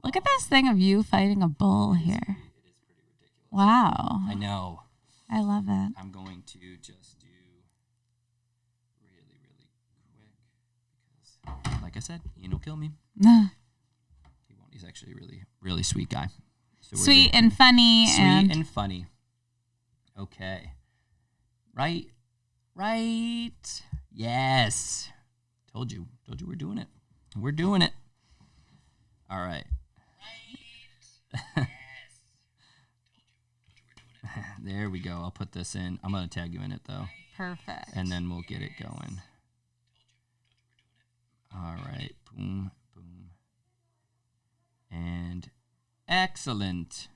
Look at this thing of you fighting a bull here. It is pretty ridiculous. Wow. I know. I love it. I'm going to just do really, really quick because, like I said, Ian will kill me. He won't. He's actually a really, really sweet guy. So Sweet and funny. Sweet and funny. Okay. Right. Yes. Told you we're doing it. We're doing it. All right. Right. There we go. I'll put this in. I'm going to tag you in it, though. Perfect. And then we'll get it going. All right. Boom, boom. And excellent.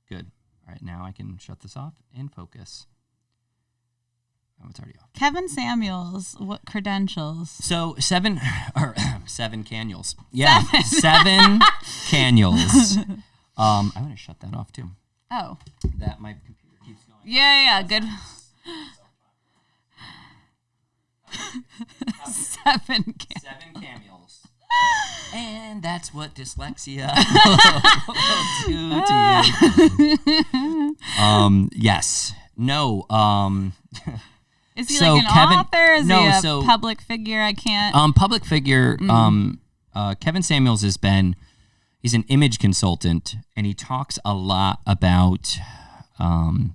Good. All right. Now I can shut this off and focus. Oh, it's already off. Kevin Samuels, what credentials? So seven cannules. Yeah, seven cannules. I'm going to shut that off, too. Oh. That my computer keeps going. Yeah, good. 7 cannules. And that's what dyslexia will do to you. Yes. No. Is he like an author? Is he a public figure? I can't. Public figure. Kevin Samuels he's an image consultant, and he talks a lot about the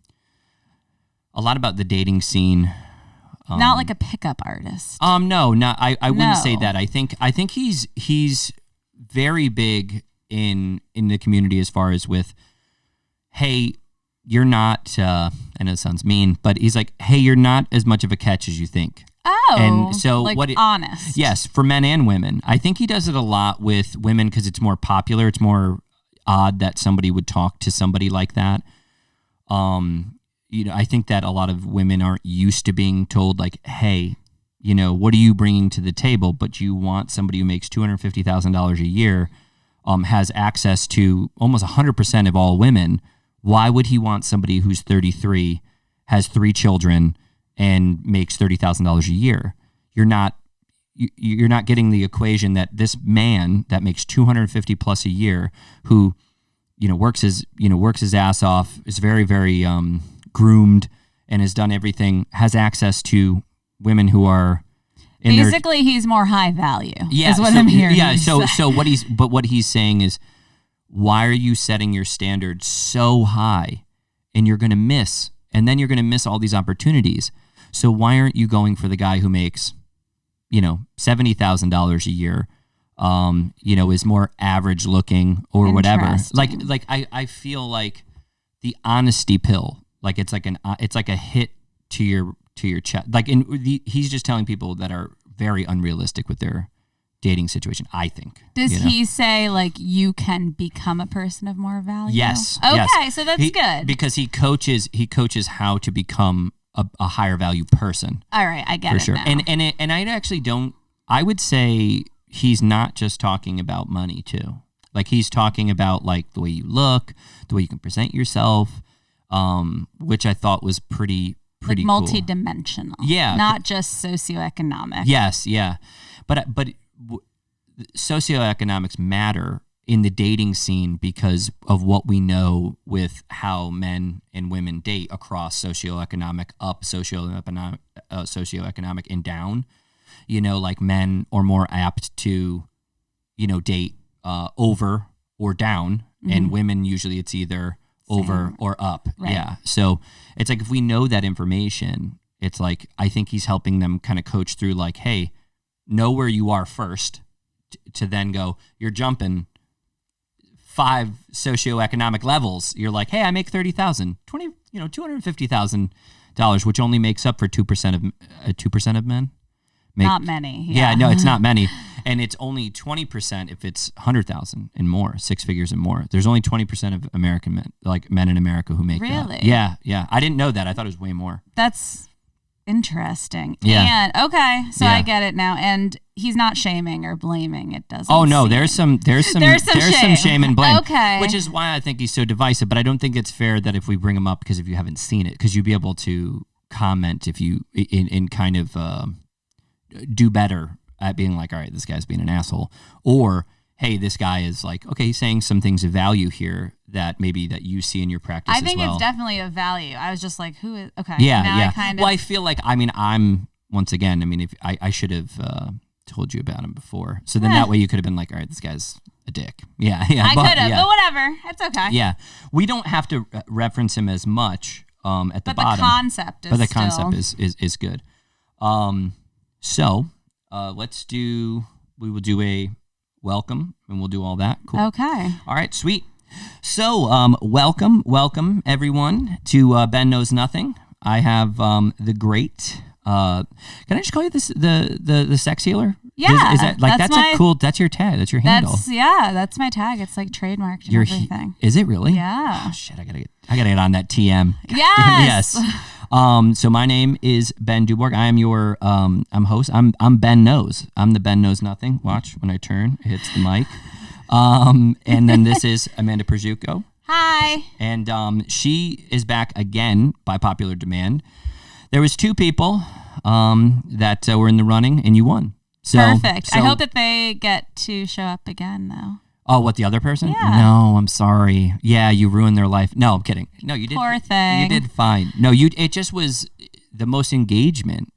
dating scene. Not like a pickup artist. No, not. I wouldn't say that. I think he's very big in the community as far as with, hey, you're not. I know it sounds mean, but he's like, hey, you're not as much of a catch as you think. Oh, and so honest. Yes, for men and women. I think he does it a lot with women because it's more popular. It's more odd that somebody would talk to somebody like that. I think that a lot of women aren't used to being told like, hey, what are you bringing to the table? But you want somebody who makes $250,000 a year, has access to almost 100% of all women. Why would he want somebody who's 33, has 3 children, and makes $30,000 a year? You're not getting the equation that this man that makes $250 plus a year, who works his ass off, is very, very groomed, and has done everything, has access to women who are basically he's more high value. Yeah, is what I'm hearing. Yeah, so what he's saying is, why are you setting your standards so high, and you're going to miss, and then you're going to miss all these opportunities. So why aren't you going for the guy who makes, $70,000 a year, is more average looking or whatever? Like I feel like the honesty pill, like it's like a hit to your chest. Like he's just telling people that are very unrealistic with their dating situation, I think. Does he say like you can become a person of more value? Yes. Okay, yes. So that's good. Because he coaches how to become a higher value person. All right, I get for it sure. now. And I actually don't. I would say he's not just talking about money too. Like he's talking about like the way you look, the way you can present yourself, which I thought was pretty like cool. Multi-dimensional. Yeah. Not just socioeconomic. Yes. Yeah. But socioeconomics matter in the dating scene because of what we know with how men and women date across socioeconomic, up socioeconomic and down. Like men are more apt to, date over or down, and women usually it's either over or up. Right. Yeah. So it's like if we know that information, it's like I think he's helping them kind of coach through like, hey, know where you are first to then go, you're jumping 5 socioeconomic levels. You're like, hey, I make $30,000, $250,000, which only makes up for 2% of men. Not many. Yeah, no, it's not many. And it's only 20% if it's 100,000 and more, 6 figures and more. There's only 20% of American men, like men in America who make that. Really? Yeah. I didn't know that. I thought it was way more. That's interesting. Yeah. And okay, so I get it now. And he's not shaming or blaming. It doesn't. Oh no, there's some shame and blame. Okay. Which is why I think he's so divisive. But I don't think it's fair that if we bring him up because if you haven't seen it, because you'd be able to comment if you in kind of do better at being like, all right, this guy's being an asshole, or hey, this guy is like, okay, he's saying some things of value here that maybe that you see in your practice as well. I think it's definitely of value. I was just like, who is, okay. Yeah, yeah. Well, I feel like, I'm, once again, I mean, if I should have told you about him before. So then that way you could have been like, all right, this guy's a dick. Yeah, yeah. I could have, but whatever. It's okay. Yeah. We don't have to reference him as much at the bottom. But the concept is good. So let's do, we will do a welcome and we'll do all that. Cool. Okay. All right, sweet. So welcome everyone to Ben Knows Nothing. I have the great, can I just call you this the sex healer? Yeah. Is that like that's a cool, that's your tag, that's your handle. That's my tag. It's like trademarked and everything. Is it really? Yeah. Oh shit, I gotta get on that TM. Yes. Yes. So my name is Ben Dubourg. I am your I'm host. I'm Ben Knows. I'm the Ben Knows Nothing. Watch when I turn, it hits the mic. And then this is Amanda Pasciucco. Hi. And she is back again by popular demand. There was 2 people that were in the running, and you won. So, perfect. I hope that they get to show up again, though. Oh, what, the other person? Yeah. No, I'm sorry. Yeah, you ruined their life. No, I'm kidding. No, you did. Poor thing. You did fine. No, it just was the most engagement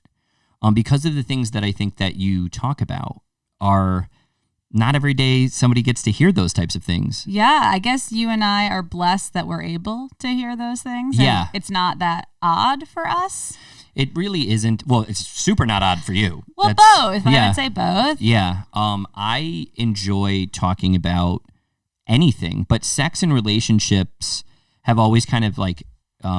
because of the things that I think that you talk about are not every day somebody gets to hear those types of things. Yeah, I guess you and I are blessed that we're able to hear those things. Yeah. It's not that odd for us. It really isn't. Well, it's super not odd for you. Well, both. I would say both. Yeah. I enjoy talking about anything, but sex and relationships have always kind of like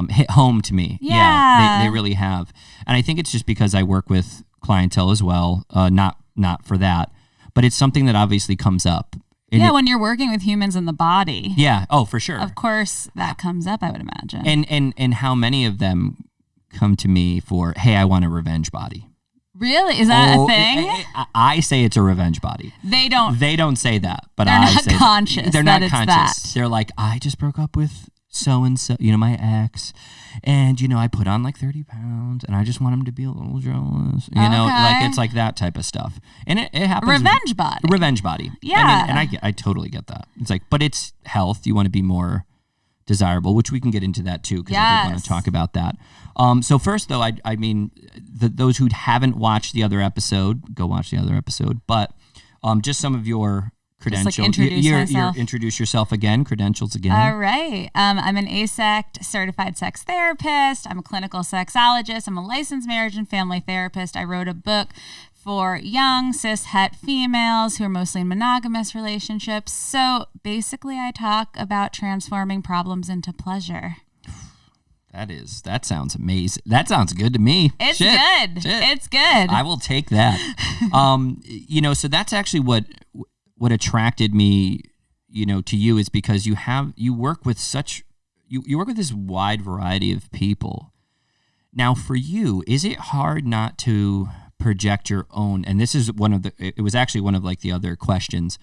hit home to me. Yeah. They really have. And I think it's just because I work with clientele as well. Not for that, but it's something that obviously comes up. When you're working with humans in the body. Yeah. Oh, for sure. Of course, that comes up, I would imagine. And how many of them come to me for, hey, I want a revenge body. Really? Is that a thing? I say it's a revenge body. They don't say that, but they're not conscious. They're not conscious. They're like, I just broke up with so-and-so, my ex, and, I put on like 30 pounds, and I just want him to be a little jealous. Like it's like that type of stuff. And it happens. Revenge body. Yeah. And I totally get that. It's like, but it's health. You want to be more desirable, which we can get into that too, because I did want to talk about that. So first, though, I mean, those who haven't watched the other episode, go watch the other episode. But just some of your credentials. Just like introduce yourself again, credentials again. All right. I'm an ASECT certified sex therapist. I'm a clinical sexologist. I'm a licensed marriage and family therapist. I wrote a book for young cis-het females who are mostly in monogamous relationships. So basically, I talk about transforming problems into pleasure. That sounds amazing. That sounds good to me. It's good. It's good. I will take that. So that's actually what attracted me, to you, is because you work with you work with this wide variety of people. Now, for you, is it hard not to project your own? And this is it was actually one of like the other questions.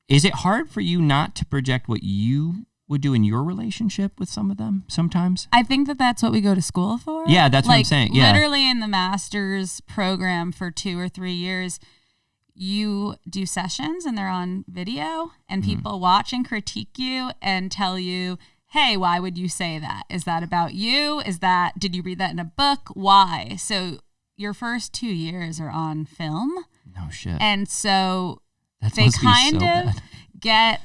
Is it hard for you not to project what you would do in your relationship with some of them sometimes? I think that's what we go to school for. Yeah, that's what I'm saying. Yeah. Literally in the master's program for 2 or 3 years, you do sessions and they're on video and people watch and critique you and tell you, hey, why would you say that? Is that about you? Did you read that in a book? Why? So your first 2 years are on film. No shit. And so they kind of get,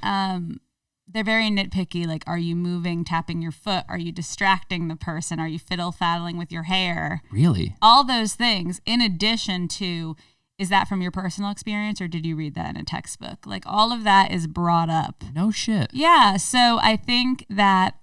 they're very nitpicky. Like, are you moving, tapping your foot? Are you distracting the person? Are you fiddle-faddling with your hair? Really? All those things, in addition to, is that from your personal experience or did you read that in a textbook? Like, all of that is brought up. No shit. Yeah, so I think that,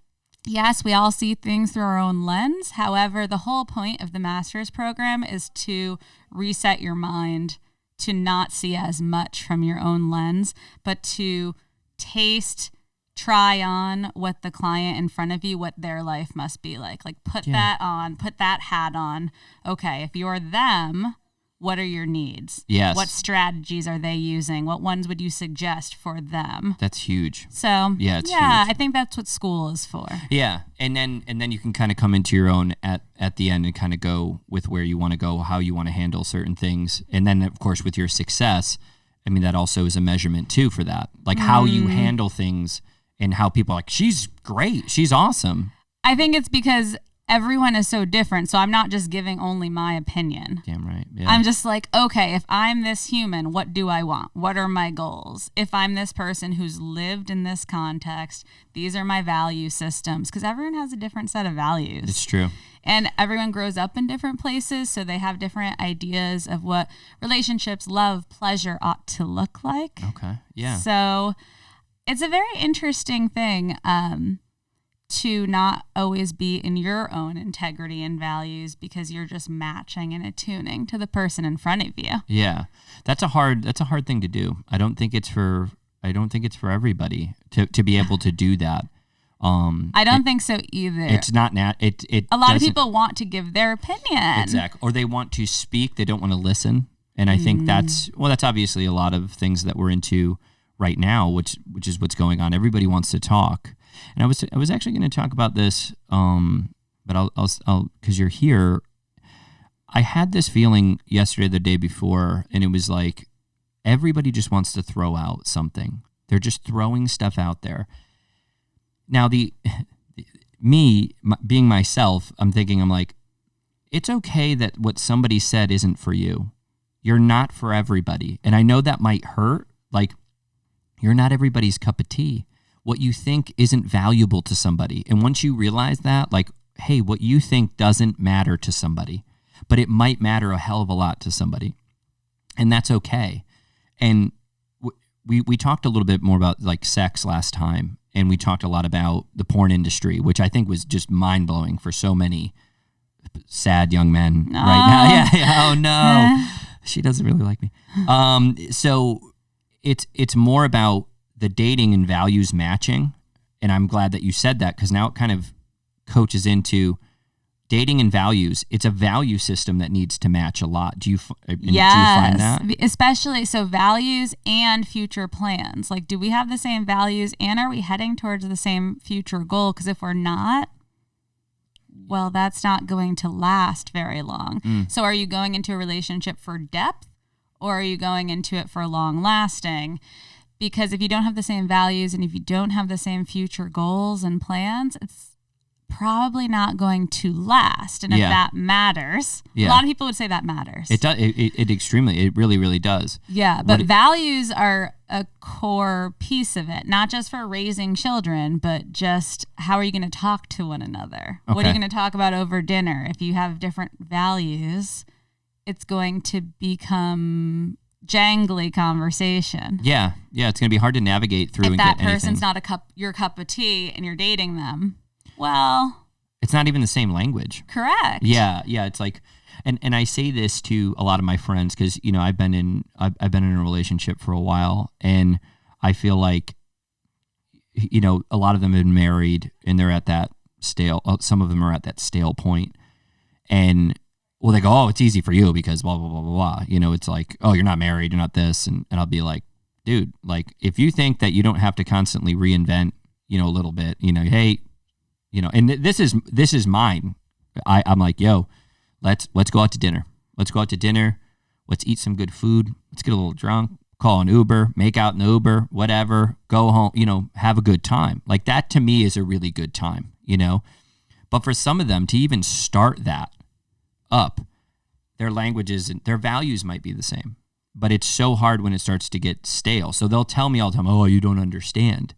yes, we all see things through our own lens. However, the whole point of the master's program is to reset your mind, to not see as much from your own lens, but to taste, try on what the client in front of you, what their life must be like. Like, put that on, put that hat on. Okay, if you're them, what are your needs? Yes. What strategies are they using? What ones would you suggest for them? That's huge. So, it's huge. I think that's what school is for. Yeah, and then you can kind of come into your own at the end and kind of go with where you want to go, how you want to handle certain things. And then, of course, with your success, I mean, that also is a measurement too for that. Like how you handle things and how people are like, she's great. She's awesome. I think it's because everyone is so different. So I'm not just giving only my opinion. Damn right. Yeah. I'm just like, okay, if I'm this human, what do I want? What are my goals? If I'm this person who's lived in this context, these are my value systems. Because everyone has a different set of values. It's true. And everyone grows up in different places. So they have different ideas of what relationships, love, pleasure ought to look like. Okay. Yeah. So it's a very interesting thing. To not always be in your own integrity and values because you're just matching and attuning to the person in front of you. Yeah. That's a hard thing to do. I don't think it's for everybody to be able to do that. I don't think so either. It's not a lot of people want to give their opinion. Exactly. Or they want to speak, they don't want to listen. And I think that's obviously a lot of things that we're into right now, which is what's going on. Everybody wants to talk. And I was actually going to talk about this, but I'll because you're here. I had this feeling yesterday, the day before, and it was like everybody just wants to throw out something. They're just throwing stuff out there. Now, being myself, I'm like, it's okay that what somebody said isn't for you. You're not for everybody, and I know that might hurt. Like, you're not everybody's cup of tea. What you think isn't valuable to somebody. And once you realize that, like, hey, what you think doesn't matter to somebody, but it might matter a hell of a lot to somebody. And that's okay. And we talked a little bit more about like sex last time. And we talked a lot about the porn industry, which I think was just mind blowing for so many sad young men right now. Yeah. Oh no, she doesn't really like me. So it's more about the dating and values matching. And I'm glad that you said that because now it kind of coaches into dating and values. It's a value system that needs to match a lot. Do you find that? Especially so values and future plans. Like, do we have the same values and are we heading towards the same future goal? Because if we're not, well, that's not going to last very long. So are you going into a relationship for depth or are you going into it for long lasting? Because if you don't have the same values and if you don't have the same future goals and plans, it's probably not going to last. And if that matters, a lot of people would say that matters. It does. It really, really does. Yeah, but values are a core piece of it, not just for raising children, but just how are you going to talk to one another? Okay. What are you going to talk about over dinner? If you have different values, it's going to become jangly conversation. Yeah, it's going to be hard to navigate through. If that person's not your cup of tea and you're dating them, well, it's not even the same language. Correct. Yeah. It's like, and I say this to a lot of my friends because I've been in a relationship for a while, and I feel like a lot of them have been married and they're at that stale. Some of them are at that stale point, and well, they go, oh, it's easy for you because blah, blah, blah, blah, blah. It's like, oh, you're not married, you're not this. And I'll be like, dude, like, if you think that you don't have to constantly reinvent, a little bit, hey, and this is mine. I'm like, yo, let's go out to dinner. Let's go out to dinner. Let's eat some good food. Let's get a little drunk, call an Uber, make out in the Uber, whatever, go home, have a good time. Like that to me is a really good time, But for some of them to even start that up, their languages and their values might be the same, but it's so hard when it starts to get stale. So they'll tell me all the time, oh, you don't understand.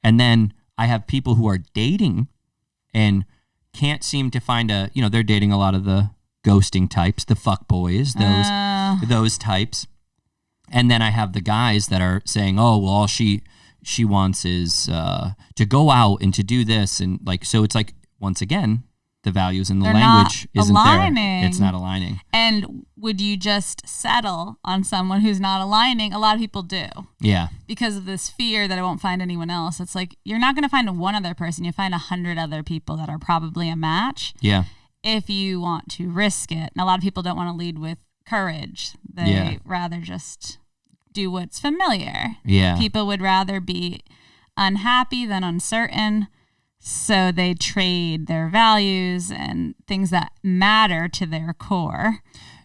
And then I have people who are dating and can't seem to find they're dating a lot of the ghosting types, the fuck boys, those types. And then I have the guys that are saying, oh, well, all she wants is to go out and to do this. And like, so it's like, once again, the values and the language isn't there. It's not aligning. And would you just settle on someone who's not aligning? A lot of people do. Yeah. Because of this fear that I won't find anyone else. It's like, you're not going to find one other person. You find 100 other people that are probably a match. Yeah. If you want to risk it. And a lot of people don't want to lead with courage. They rather just do what's familiar. Yeah. People would rather be unhappy than uncertain. So they trade their values and things that matter to their core.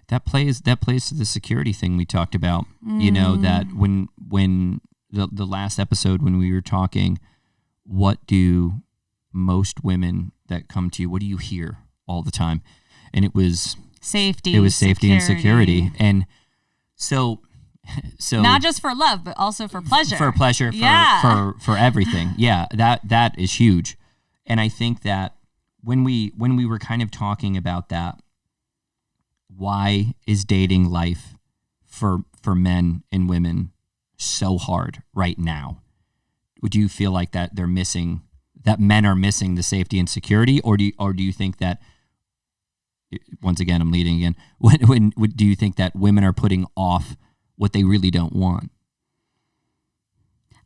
that plays to the security thing we talked about. You know, that when the last episode when we were talking, what do most women that come to you, what do you hear all the time? And it was safety. It was safety and security. And so not just for love, but also for pleasure. For pleasure, for everything. Yeah, that is huge. And I think that when we were kind of talking about that, why is dating life for men and women so hard right now? Would you feel like that men are missing the safety and security, or do you think that, once again, I'm leading again, when do you think that women are putting off what they really don't want?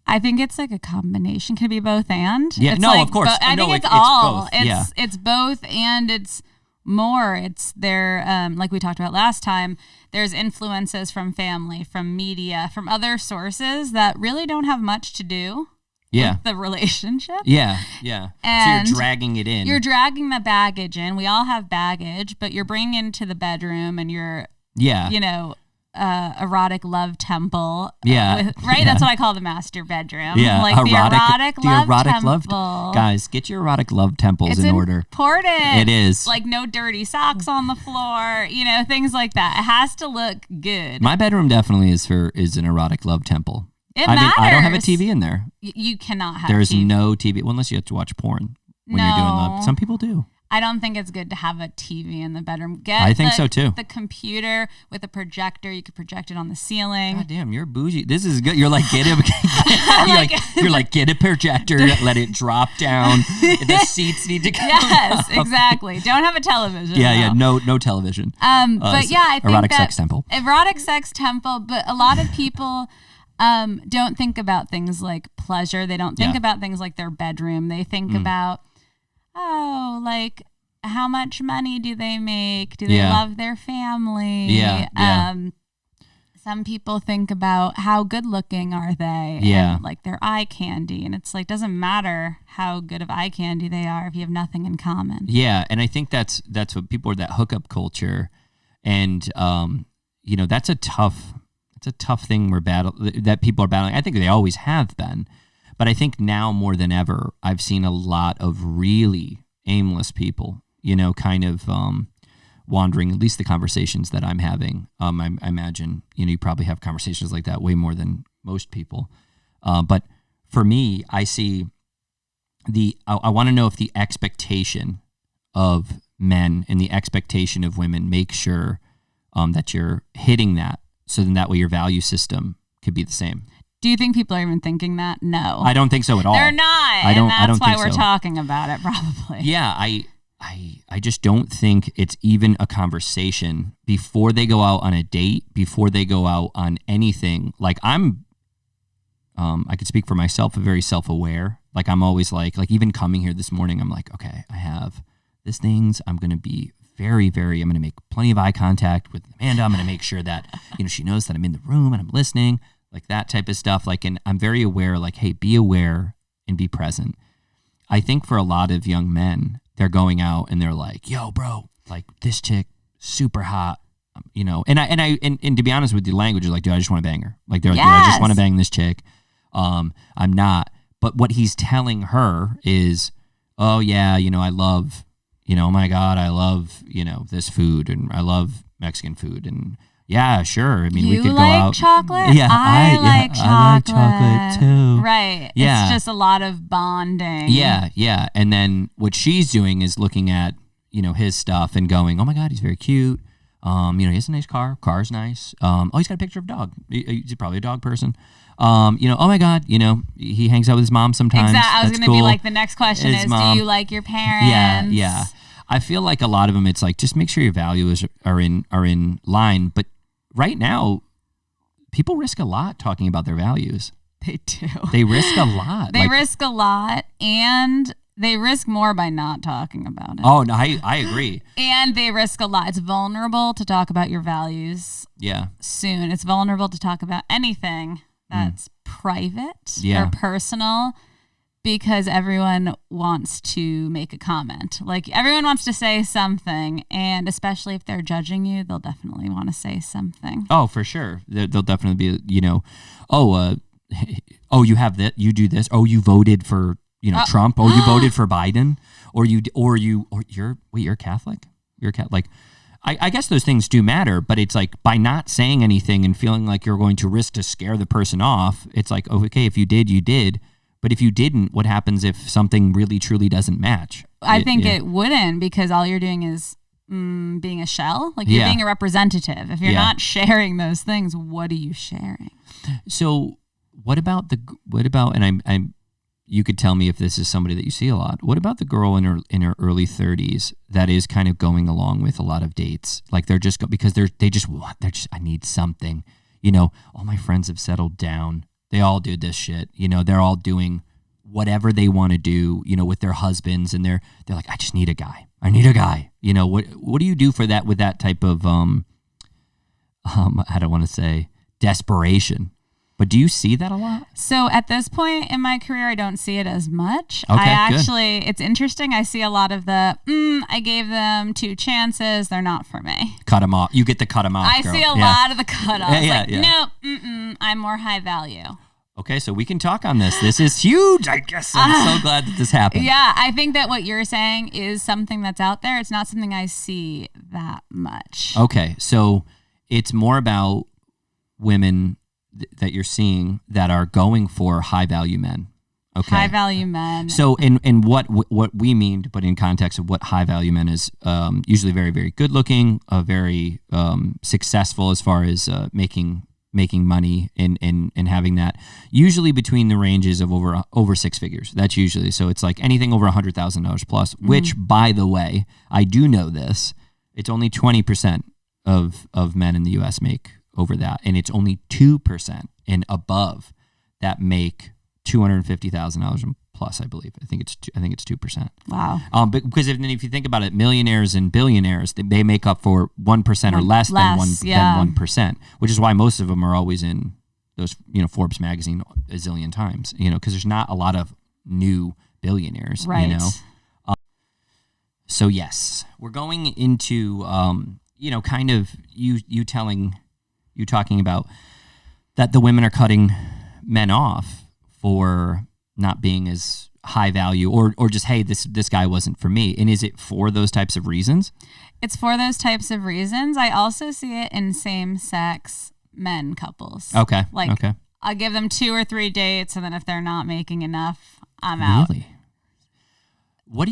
I think it's like a combination. Can it be both and? Yeah, it's no, like of course. I think it's all. It's both, and it's more. It's their, like we talked about last time, there's influences from family, from media, from other sources that really don't have much to do with the relationship. Yeah. And so you're dragging it in. You're dragging the baggage in. We all have baggage, but you're bringing it into the bedroom, and you're, erotic love temple. Right? That's what I call the master bedroom. Yeah. Like the erotic love temple. Guys, get your erotic love temples in order. It's important. It is. Like no dirty socks on the floor, things like that. It has to look good. My bedroom definitely is an erotic love temple. It matters. I don't have a TV in there. You cannot have There's TV. no TV. Well, unless you have to watch porn when you're doing love. Some people do. I don't think it's good to have a TV in the bedroom. I think so too. The computer with a projector, you could project it on the ceiling. God damn, you're bougie. This is good. You're like, get a projector, let it drop down. The seats need to come Yes, up. Exactly. Don't have a television. No television. But I think erotic sex temple. Erotic sex temple, but a lot of people don't think about things like pleasure. They don't think about things like their bedroom. They think about, like how much money do they make? Do they love their family? Some people think about how good looking are they? And like their eye candy. And it's like, doesn't matter how good of eye candy they are if you have nothing in common. Yeah. And I think that's what people are, that hookup culture. And, that's a tough thing that people are battling. I think they always have been. But I think now more than ever, I've seen a lot of really aimless people, kind of wandering, at least the conversations that I'm having. I imagine, you probably have conversations like that way more than most people. But for me, I see I want to know if the expectation of men and the expectation of women make sure that you're hitting that, so then that way your value system could be the same. Do you think people are even thinking that? No. I don't think so at all. They're not. I don't That's why think we're so. talking about it, probably. Yeah, I just don't think it's even a conversation before they go out on a date, before they go out on anything. Like I could speak for myself, very self-aware. Like I'm always like even coming here this morning, I'm like, okay, I have this things. I'm going to be very, very, I'm going to make plenty of eye contact with Amanda. I'm going to make sure that, she knows that I'm in the room and I'm listening. Like that type of stuff. Like, and I'm very aware, like, hey, be aware and be present. I think for a lot of young men, they're going out and they're like, yo, bro, like this chick, super hot, and to be honest with you, language is like, dude, I just want to bang her. Like they're like, dude, I just want to bang this chick. I'm not. But what he's telling her is, oh yeah, I love, oh my God, I love, this food, and I love Mexican food, and yeah, sure. I mean, we could go out. Chocolate? Yeah, I like chocolate. I like chocolate too. Right. Yeah. It's just a lot of bonding. Yeah. And then what she's doing is looking at, his stuff and going, oh my God, he's very cute. He has a nice car. Car's nice. He's got a picture of a dog. He's probably a dog person. Oh my God, he hangs out with his mom sometimes. Exactly. I was going to be like, the next question his is, mom. do you like your parents? Yeah. I feel like a lot of them, it's like, just make sure your values are in line. But right now, people risk a lot talking about their values. They do. They risk a lot. They risk a lot, and they risk more by not talking about it. Oh, no, I agree. And they risk a lot. It's vulnerable to talk about your values soon. It's vulnerable to talk about anything that's private or personal. Because everyone wants to make a comment. Like, everyone wants to say something, and especially if they're judging you, they'll definitely want to say something. Oh, for sure. They'll definitely be, oh, you have that, you do this. Oh, you voted for, Trump. Oh, you voted for Biden. Or you're Catholic? You're Catholic. I guess those things do matter, but it's like by not saying anything and feeling like you're going to risk to scare the person off, it's like, oh, okay, if you did, you did. But if you didn't, what happens if something really, truly doesn't match? I think it wouldn't, because all you're doing is being a shell. Like, you're being a representative. If you're not sharing those things, what are you sharing? So what about, and I'm you could tell me if this is somebody that you see a lot. What about the girl in her early 30s that is kind of going along with a lot of dates? Like, they're just because I need something. All my friends have settled down. They all do this shit. They're all doing whatever they want to do, with their husbands, and they're like, I just need a guy. I need a guy. What do you do for that with that type of I don't want to say desperation, but do you see that a lot? So at this point in my career, I don't see it as much. Okay, it's interesting. I see a lot of I gave them 2 chances. They're not for me. Cut them off. You get to cut them off. I see a lot of the cut-offs. No, I'm more high value. Okay, so we can talk on this. This is huge, I guess. I'm so glad that this happened. Yeah, I think that what you're saying is something that's out there. It's not something I see that much. Okay, so it's more about women that you're seeing that are going for high-value men. Okay. High-value men. So in what we mean, but in context of what high-value men is, usually very, very good-looking, very successful as far as making money and having that, usually between the ranges of over 6 figures. That's usually, so it's like anything over $100,000 plus, which, by the way, I do know this, it's only 20% of men in the U.S. make over that, and it's only 2% and above that make $250,000 and plus. I believe. I think it's 2%. Wow. Because if you think about it, millionaires and billionaires, they make up for 1% or less than 1%, which is why most of them are always in those Forbes magazine a zillion times. Because there's not a lot of new billionaires. Right. So yes, we're going into kind of you talking about that the women are cutting men off for not being as high value or just, hey, this guy wasn't for me. And is it for those types of reasons? It's for those types of reasons. I also see it in same-sex men couples. Okay. Okay. I'll give them 2 or 3 dates, and then if they're not making enough, I'm out. Really? What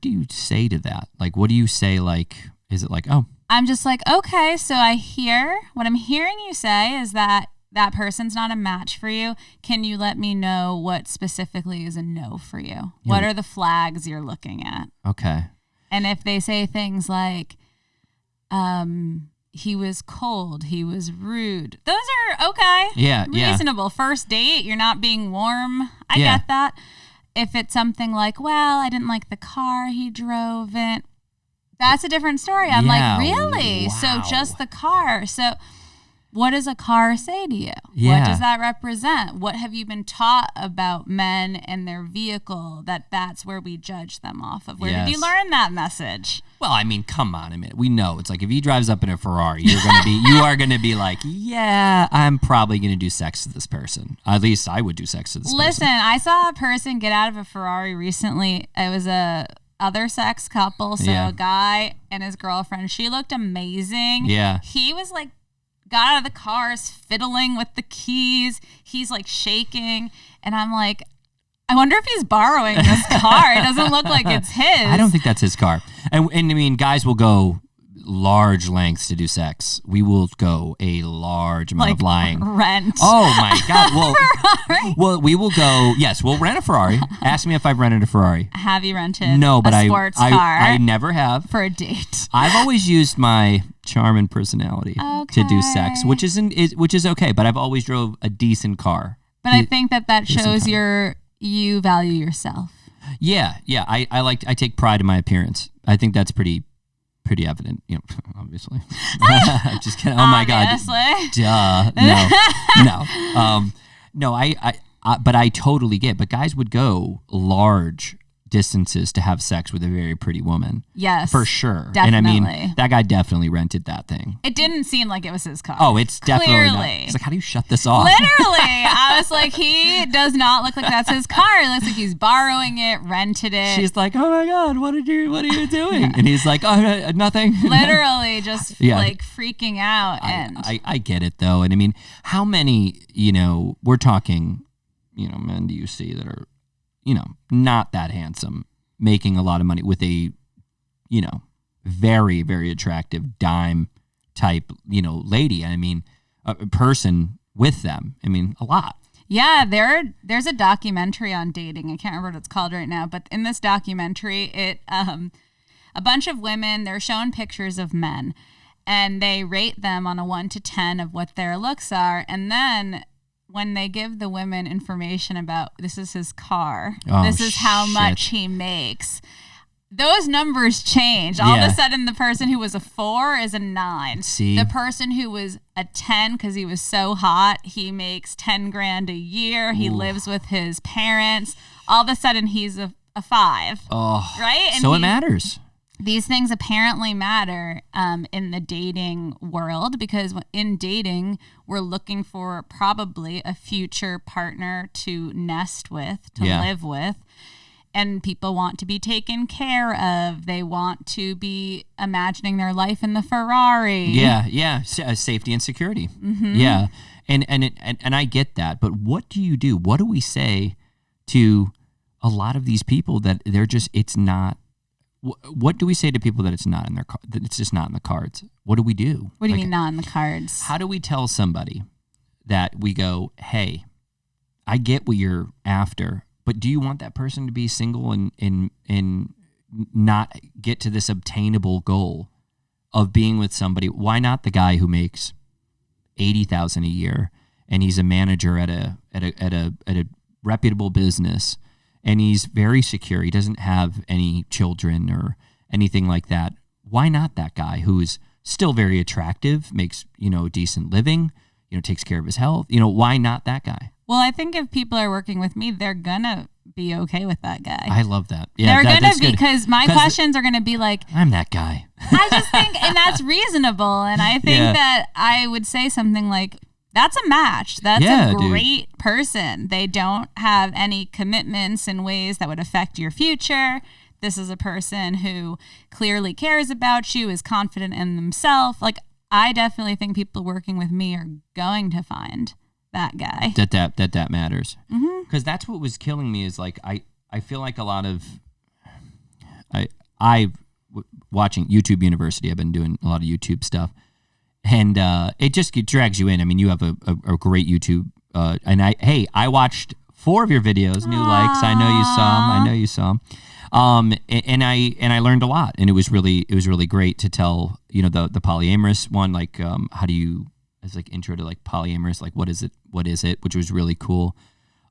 do you say to that? Like, what do you say? Like, is it like, oh, I'm just like, okay, so what I'm hearing you say is that person's not a match for you. Can you let me know what specifically is a no for you? Yeah. What are the flags you're looking at? Okay. And if they say things like, he was cold, he was rude, those are okay. Yeah. Reasonable. Yeah. First date, you're not being warm. I get that. If it's something like, well, I didn't like the car he drove in, that's a different story. I'm like, really? Wow. So just the car. So what does a car say to you? Yeah. What does that represent? What have you been taught about men and their vehicle that's where we judge them off of? Where did you learn that message? Well, I mean, come on a minute. We know it's like if he drives up in a Ferrari, you are going to be like, yeah, I'm probably going to do sex to this person. At least I would do sex to this person. Listen, I saw a person get out of a Ferrari recently. It was a other sex couple, so a guy and his girlfriend. She looked amazing. Yeah. He was like, got out of the car, is fiddling with the keys. He's like shaking, and I'm like, I wonder if he's borrowing this car. It doesn't look like it's his. I don't think that's his car. And I mean, guys will go large lengths to do sex. We will go a large amount of lying. Rent. Oh my God. Well, we will go. Yes, we'll rent a Ferrari. Ask me if I've rented a Ferrari. Have you rented? No, but a sports car? I never have for a date. I've always used my charm and personality to do sex, which is okay. But I've always drove a decent car. But I think that shows you value yourself. Yeah. I take pride in my appearance. I think that's pretty evident, obviously. Just kidding. Oh my God. Obviously. Duh. No. No. But I totally get. But guys would go large distances to have sex with a very pretty woman. Yes. For sure. Definitely. And I mean, that guy definitely rented that thing. It didn't seem like it was his car. Oh, it's definitely not. Clearly. He's like, how do you shut this off? Literally. I was like, he does not look like that's his car. It looks like he's borrowing it, rented it. She's like, oh my God, what are you doing? And he's like, oh, nothing. Literally just like freaking out. I get it though. And I mean, how many, we're talking, men do you see that are, not that handsome, making a lot of money with a, very, very attractive dime type, lady. I mean, a person with them. I mean, a lot. Yeah, there's a documentary on dating. I can't remember what it's called right now, but in this documentary, a bunch of women, they're shown pictures of men, and they rate them on a 1 to 10 of what their looks are, and then when they give the women information about this is his car, this is how much he makes, those numbers change. All of a sudden, the person who was a 4 is a 9. See? The person who was a 10 because he was so hot, he makes $10,000 a year. He lives with his parents. All of a sudden, he's a 5. Oh, right? And so it matters. These things apparently matter in the dating world, because in dating, we're looking for probably a future partner to nest with, to live with. And people want to be taken care of. They want to be imagining their life in the Ferrari. Yeah. Safety and security. Mm-hmm. Yeah. And I get that. But what do you do? What do we say to a lot of these people that they're just, it's not, what do we say to people that it's not in their, that it's just not in the cards? What do we do? What do you mean not in the cards? How do we tell somebody that we go, hey, I get what you're after, but do you want that person to be single and not get to this obtainable goal of being with somebody? Why not the guy who makes $80,000 a year and he's a manager at a reputable business and he's very secure? He doesn't have any children or anything like that. Why not that guy who is still very attractive, makes a decent living, takes care of his health? Why not that guy? Well, I think if people are working with me, they're going to be okay with that guy. I love that. Yeah, they're going to be, because my questions are going to be like, I'm that guy. I just think, and that's reasonable. And I think that I would say something like, that's a match. That's a great person. They don't have any commitments in ways that would affect your future. This is a person who clearly cares about you, is confident in themselves. Like, I definitely think people working with me are going to find that guy. That matters. Because that's what was killing me is like, I feel like a lot of, watching YouTube University, I've been doing a lot of YouTube stuff, and it just drags you in. I mean, you have a great YouTube, and I watched 4 of your videos, new likes. I know you saw them. And I learned a lot, and it was really great to tell, the polyamorous one, like, how do you, as like intro to like polyamorous, like what is it, which was really cool.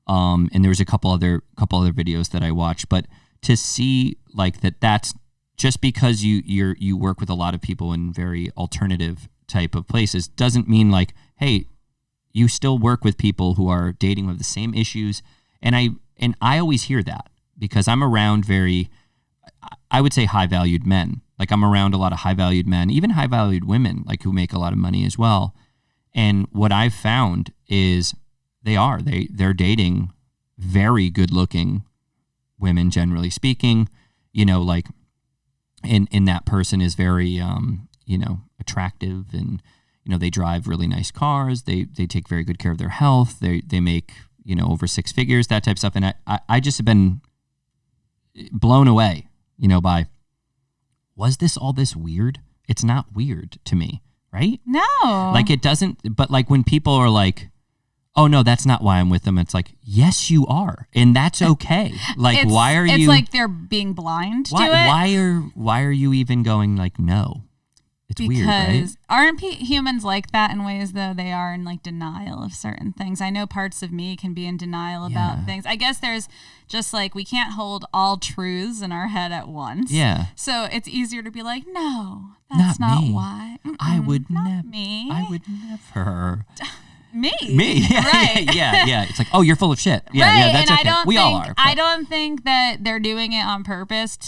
And there was a couple other videos that I watched, but to see like that's just because you work with a lot of people in very alternative type of places doesn't mean like, hey, you still work with people who are dating with the same issues. And I always hear that because I'm around very, I would say high valued men. Like I'm around a lot of high valued men, even high valued women, like who make a lot of money as well. And what I've found is they're dating very good looking women, generally speaking, like, and that person is very, attractive, and, they drive really nice cars. They take very good care of their health. They make, over 6 figures, that type of stuff. And I just have been blown away, by, was this all this weird? It's not weird to me. Right? No. Like it doesn't, but like when people are like, oh no, that's not why I'm with them. It's like, yes, you are. And that's okay. Like, why are you? It's like they're being blind to it. Why are you even going like, no? It's weird, right? Because aren't humans like that in ways, though? They are in like denial of certain things. I know parts of me can be in denial about things. I guess there's just like, we can't hold all truths in our head at once. Yeah. So it's easier to be like, no, that's not why. I would not never. me. I would never. Me. Right. yeah. It's like, oh, you're full of shit. Yeah, right. that's and okay. We all are. I don't think that they're doing it on purpose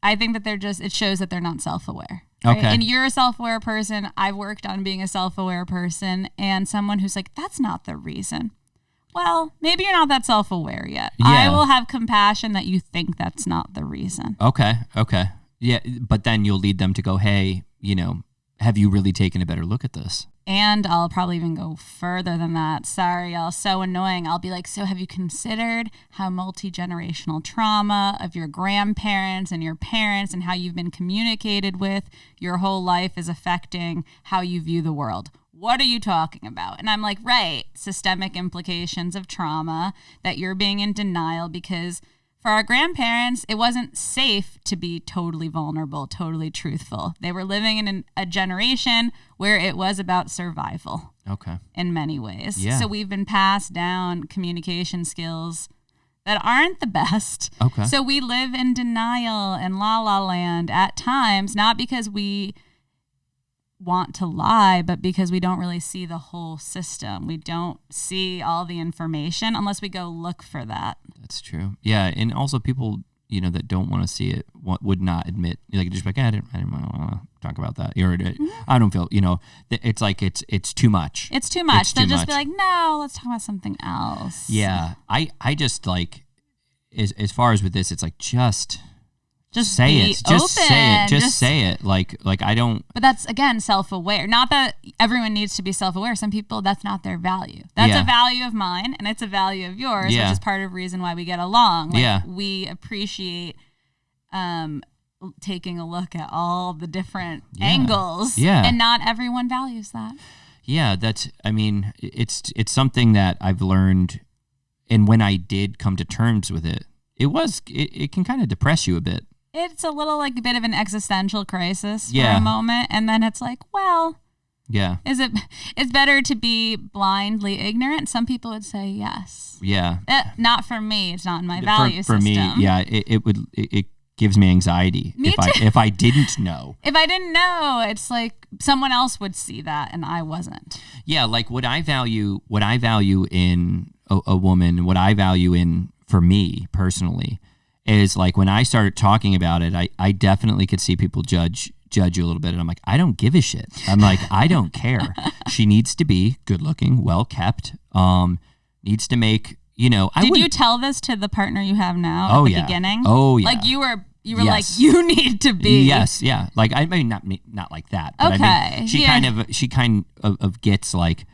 I think that it shows that they're not self-aware. Right? Okay. And you're a self-aware person. I've worked on being a self-aware person, and someone who's like, that's not the reason. Well, maybe you're not that self-aware yet. Yeah. I will have compassion that you think that's not the reason. Okay. Yeah, but then you'll lead them to go, hey, have you really taken a better look at this? And I'll probably even go further than that. Sorry, y'all, so annoying. I'll be like, so have you considered how multi-generational trauma of your grandparents and your parents and how you've been communicated with your whole life is affecting how you view the world? What are you talking about? And I'm like, right, systemic implications of trauma, that you're being in denial because for our grandparents, it wasn't safe to be totally vulnerable, totally truthful. They were living in a generation where it was about survival. Okay. In many ways. Yeah. So we've been passed down communication skills that aren't the best. Okay. So we live in denial and la la land at times, not because we want to lie, but because we don't really see the whole system. We don't see all the information unless we go look for that. That's true. Yeah, and also people, that don't want to see it would not admit. Just like, I didn't want to talk about that. Or I don't feel. It's like it's too much. It's too much. They'll just be like, no, let's talk about something else. Yeah, I just like as far as with this, it's like just say be it. Just open. say it. Just say it. Like I don't. But that's, again, self-aware. Not that everyone needs to be self-aware. Some people, that's not their value. That's a value of mine, and it's a value of yours, which is part of the reason why we get along. We appreciate taking a look at all the different angles. Yeah. And not everyone values that. Yeah, it's something that I've learned, and when I did come to terms with it, it can kind of depress you a bit. It's a little like a bit of an existential crisis for Yeah. a moment, and then it's like, well, yeah, it's better to be blindly ignorant? Some people would say yes. Yeah. Not for me. It's not in my value system. For me, yeah, it gives me anxiety if I didn't know. If I didn't know, it's like someone else would see that and I wasn't. Yeah, like what I value in a woman, what I value in for me personally is like when I started talking about it, I definitely could see people judge you a little bit, and I'm like, I don't give a shit. I'm like, I don't care. She needs to be good looking, well kept, needs to make, Did you tell this to the partner you have now at the beginning? Oh yeah. Like you were like, you need to be. Yes, yeah. Like I mean, not like that. But okay. I mean, she kind of gets like,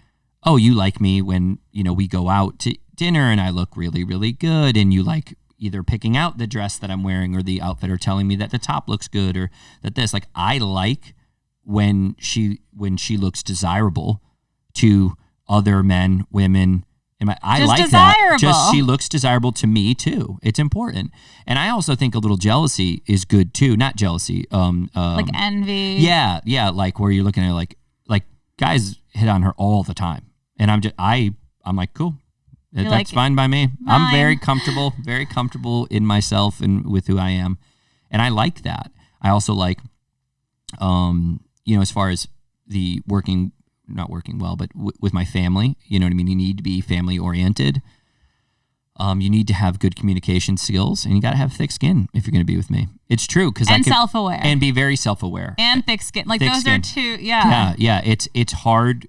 oh, you like me when we go out to dinner and I look really, really good, and you like either picking out the dress that I'm wearing or the outfit, or telling me that the top looks good, or that this, like, I like when she looks desirable to other men, women. And I just like desirable. That. Just she looks desirable to me too. It's important. And I also think a little jealousy is good too. Not jealousy. Like envy. Yeah. Like where you're looking at like guys hit on her all the time. And I'm like, cool. That's like, fine by me. Mine. I'm very comfortable in myself and with who I am. And I like that. I also like, as far as the not working well, but with my family, you know what I mean? You need to be family oriented. You need to have good communication skills, and you got to have thick skin if you're going to be with me. It's true. Self-aware. And be very self-aware. And thick skin. Like thick those skin. Are two. Yeah. Yeah. It's hard.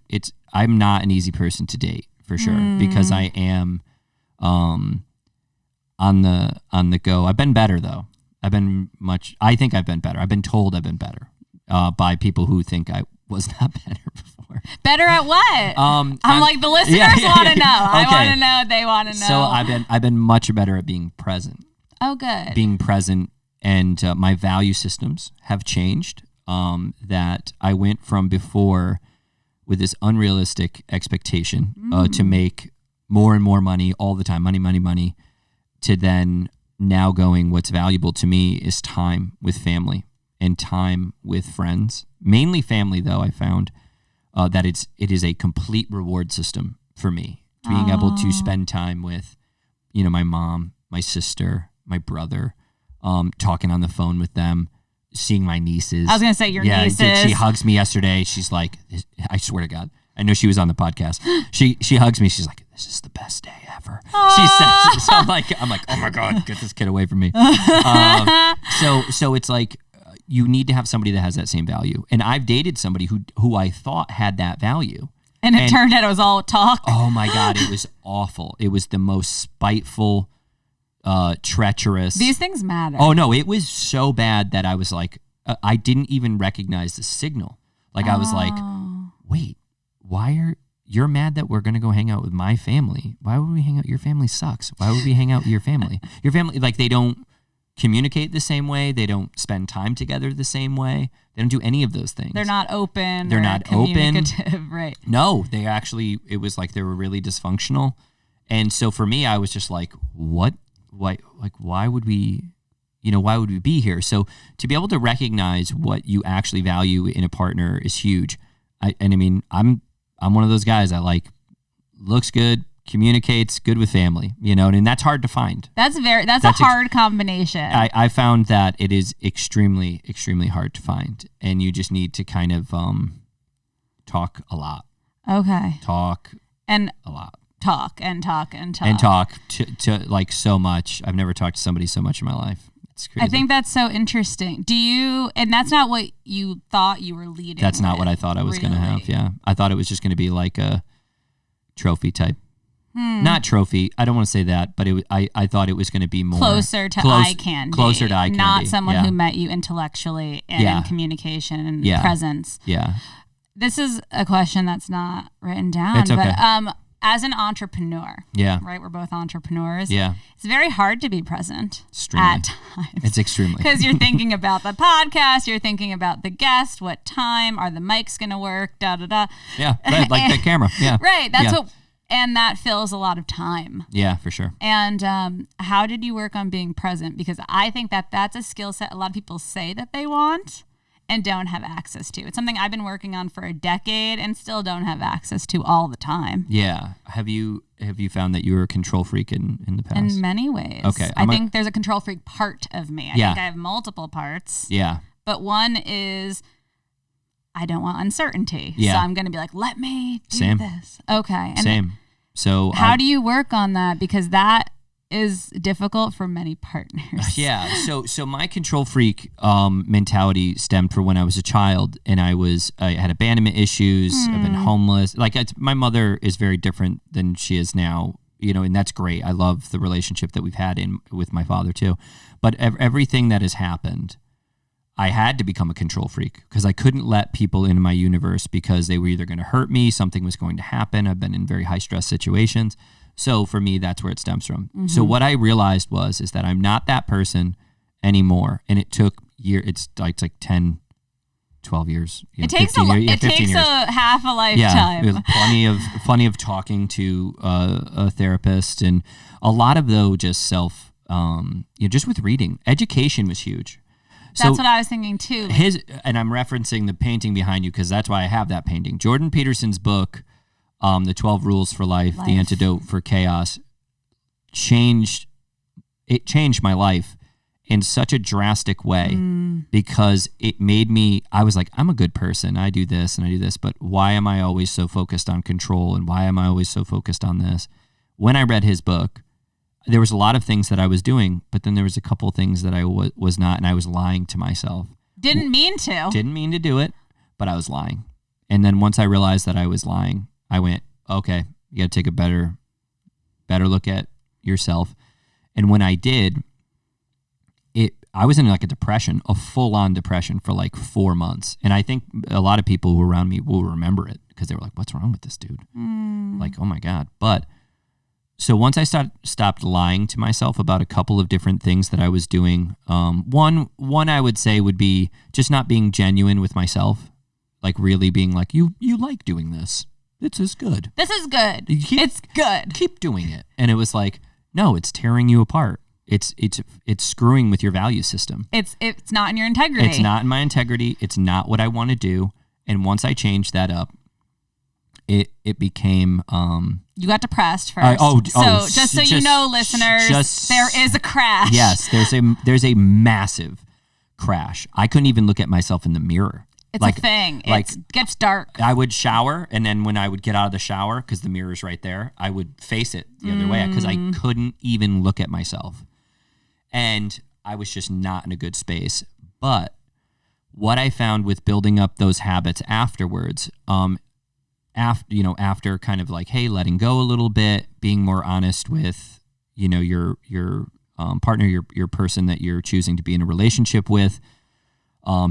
I'm not an easy person to date. For sure, because I am on the go. I've been better though. I think I've been better. I've been told I've been better by people who think I was not better before. Better at what? I'm like, the listeners want to know. Okay. I want to know. They want to know. So I've been much better at being present. Oh, good. Being present, and my value systems have changed. That I went from before with this unrealistic expectation to make more and more money all the time, money, to then now going, what's valuable to me is time with family and time with friends. Mainly family, though. I found that it is a complete reward system for me. Being able to spend time with, my mom, my sister, my brother, talking on the phone with them, seeing my nieces. I was going to say your nieces. She hugs me yesterday. She's like, I swear to God, I know she was on the podcast. She hugs me. She's like, "This is the best day ever." She says, so I'm like, "Oh my God, get this kid away from me." So it's like you need to have somebody that has that same value. And I've dated somebody who I thought had that value. And it turned out it was all talk. Oh my God, it was awful. It was the most spiteful, treacherous. These things matter. Oh no, it was so bad that I was like, I didn't even recognize the signal. Like I was like, wait, you're mad that we're going to go hang out with my family? Why would we hang out? Your family sucks. Why would we hang out with your family? Your family, like they don't communicate the same way. They don't spend time together the same way. They don't do any of those things. They're not open. They're not open. Right. No, they actually, it was like they were really dysfunctional. And so for me, I was just like, what? Why would we, why would we be here? So to be able to recognize what you actually value in a partner is huge. I'm one of those guys. I like looks good, communicates, good with family, and that's hard to find. That's a hard combination. I found that it is extremely, extremely hard to find, and you just need to kind of talk a lot. Okay. Talk and a lot. Talk and talk and talk. And talk to like so much. I've never talked to somebody so much in my life. It's crazy. I think that's so interesting. And that's not what you thought you were leading. That's not what I thought I was going to have. Yeah. I thought it was just going to be like a trophy type. Not trophy. I don't want to say that, but I thought it was going to be more closer to eye candy. Closer to eye candy. Not someone who met you intellectually and in communication and presence. Yeah. This is a question that's not written down. It's okay. But as an entrepreneur, right? We're both entrepreneurs. Yeah. It's very hard to be present Extremely. at times. It's extremely. Because you're thinking about the podcast, you're thinking about the guest, what time, are the mics going to work, da-da-da. Yeah, right, like the camera. Yeah. Right, and that fills a lot of time. Yeah, for sure. And how did you work on being present? Because I think that's a skill set a lot of people say that they want and don't have access to. It's something I've been working on for a decade and still don't have access to all the time. Yeah. Have you found that you were a control freak in the past? In many ways. Okay. I think there's a control freak part of me. I think I have multiple parts. Yeah. But one is I don't want uncertainty. Yeah. So I'm going to be like, let me do this. Okay. And Same. So how do you work on that? Because that is difficult for many partners. Yeah. So my control freak mentality stemmed from when I was a child, and I had abandonment issues. I've been homeless. Like my mother is very different than she is now, and that's great. I love the relationship that we've had with my father too. But everything that has happened, I had to become a control freak because I couldn't let people into my universe because they were either going to hurt me, something was going to happen. I've been in very high stress situations. So for me, that's where it stems from. Mm-hmm. So what I realized is that I'm not that person anymore. And it took years. It's like 10, 12 years. It takes a half a lifetime. Yeah, plenty of talking to a therapist, and a lot of though just self, just with reading. Education was huge. That's what I was thinking too. And I'm referencing the painting behind you because that's why I have that painting. Jordan Peterson's book, The 12 Rules for Life, The Antidote for Chaos, changed my life in such a drastic way because it made me, I was like, I'm a good person. I do this and I do this, but why am I always so focused on control? And why am I always so focused on this? When I read his book, there was a lot of things that I was doing, but then there was a couple of things that I was not, and I was lying to myself. Didn't mean to do it, but I was lying. And then once I realized that I was lying, I went, okay, you got to take a better look at yourself. And when I did, I was in like a depression, a full-on depression for like 4 months. And I think a lot of people who were around me will remember it because they were like, what's wrong with this dude? Like, oh my God. But so once I stopped lying to myself about a couple of different things that I was doing, one I would say would be just not being genuine with myself, like really being like, you like doing this. This is good. This is good. It's good. Keep doing it. And it was like, no, it's tearing you apart. It's screwing with your value system. It's not in your integrity. It's not in my integrity. It's not what I want to do. And once I changed that up, it became you got depressed first. Just so you know, listeners, there is a crash. Yes, there's a massive crash. I couldn't even look at myself in the mirror. It's a thing. It gets dark. I would shower, and then when I would get out of the shower, because the mirror's right there, I would face it the other way because I couldn't even look at myself. And I was just not in a good space. But what I found with building up those habits afterwards, after kind of like, hey, letting go a little bit, being more honest with, your partner, your person that you're choosing to be in a relationship with,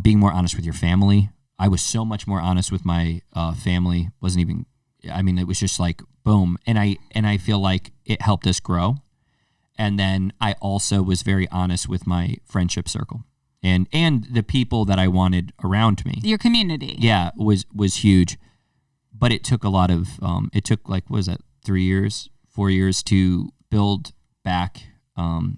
being more honest with your family. I was so much more honest with my family. It was just like, boom. And I feel like it helped us grow. And then I also was very honest with my friendship circle and the people that I wanted around me. Your community. Yeah, was huge. But it took a lot of, it took 3 years, 4 years to build back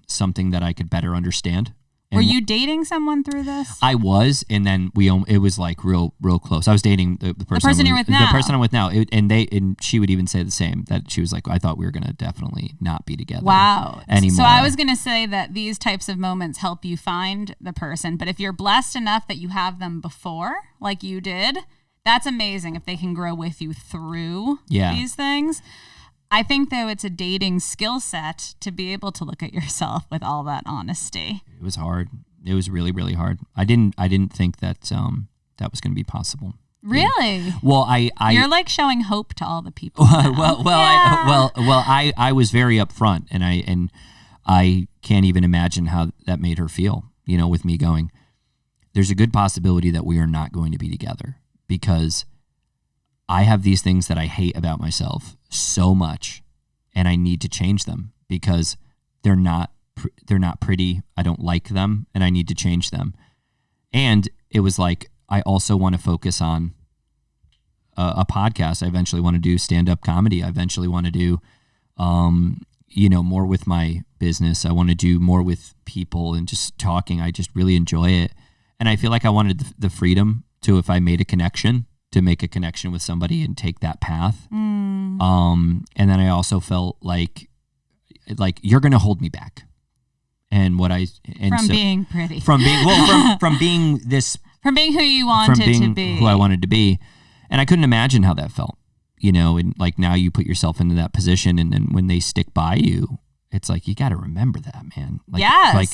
something that I could better understand. Were you dating someone through this? I was, and then it was like real close. I was dating the person you're with now. The person I'm with now, and she would even say the same, that she was like, I thought we were going to definitely not be together. Wow. Anymore. So I was going to say that these types of moments help you find the person, but if you're blessed enough that you have them before, like you did, that's amazing if they can grow with you through these things. I think, though, it's a dating skill set to be able to look at yourself with all that honesty. It was hard. It was really, really hard. I didn't think that that was going to be possible. Really? Yeah. Well, you're like showing hope to all the people. I was very upfront, and I can't even imagine how that made her feel. With me going, there's a good possibility that we are not going to be together because I have these things that I hate about myself so much, and I need to change them because they're not pretty. I don't like them, and I need to change them. And it was like, I also want to focus on a podcast. I eventually want to do stand-up comedy. I eventually want to do, more with my business. I want to do more with people and just talking. I just really enjoy it. And I feel like I wanted the freedom to, if I made a connection, to make a connection with somebody and take that path. And then I also felt like you're going to hold me back. And being pretty, from being who you wanted to be, who I wanted to be. And I couldn't imagine how that felt, and like now you put yourself into that position, and then when they stick by you, it's like, you got to remember that, man. Like, yes. Like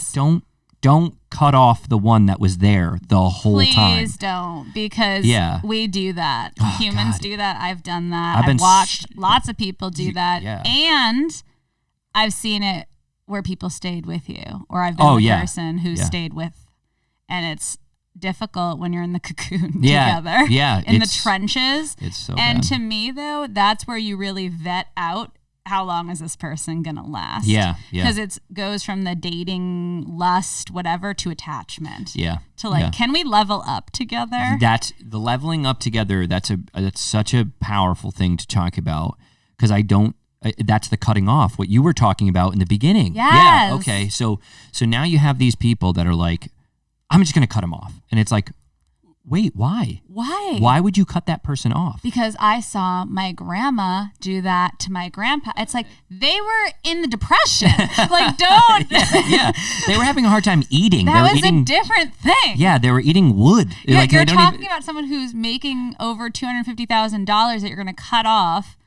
don't cut off the one that was there the whole time. Please don't, because we do that. Humans do that. I've done that. I've watched lots of people do that. Yeah. And I've seen it where people stayed with you, or I've been the person who stayed with, and it's difficult when you're in the cocoon together. Yeah. In the trenches. It's so bad. To me, though, that's where you really vet out how long is this person going to last? Yeah. Because it goes from the dating, lust, whatever, to attachment. Yeah. To can we level up together? That's the leveling up together. That's such a powerful thing to talk about, because that's the cutting off, what you were talking about in the beginning. Yes. Yeah. Okay. So now you have these people that are like, I'm just going to cut them off. And it's like, wait, why? Why? Why would you cut that person off? Because I saw my grandma do that to my grandpa. It's like they were in the depression. Like, don't. Yeah. They were having a hard time eating. That was a different thing. Yeah, they were eating wood. Yeah, like, you're talking about someone who's making over $250,000 that you're going to cut off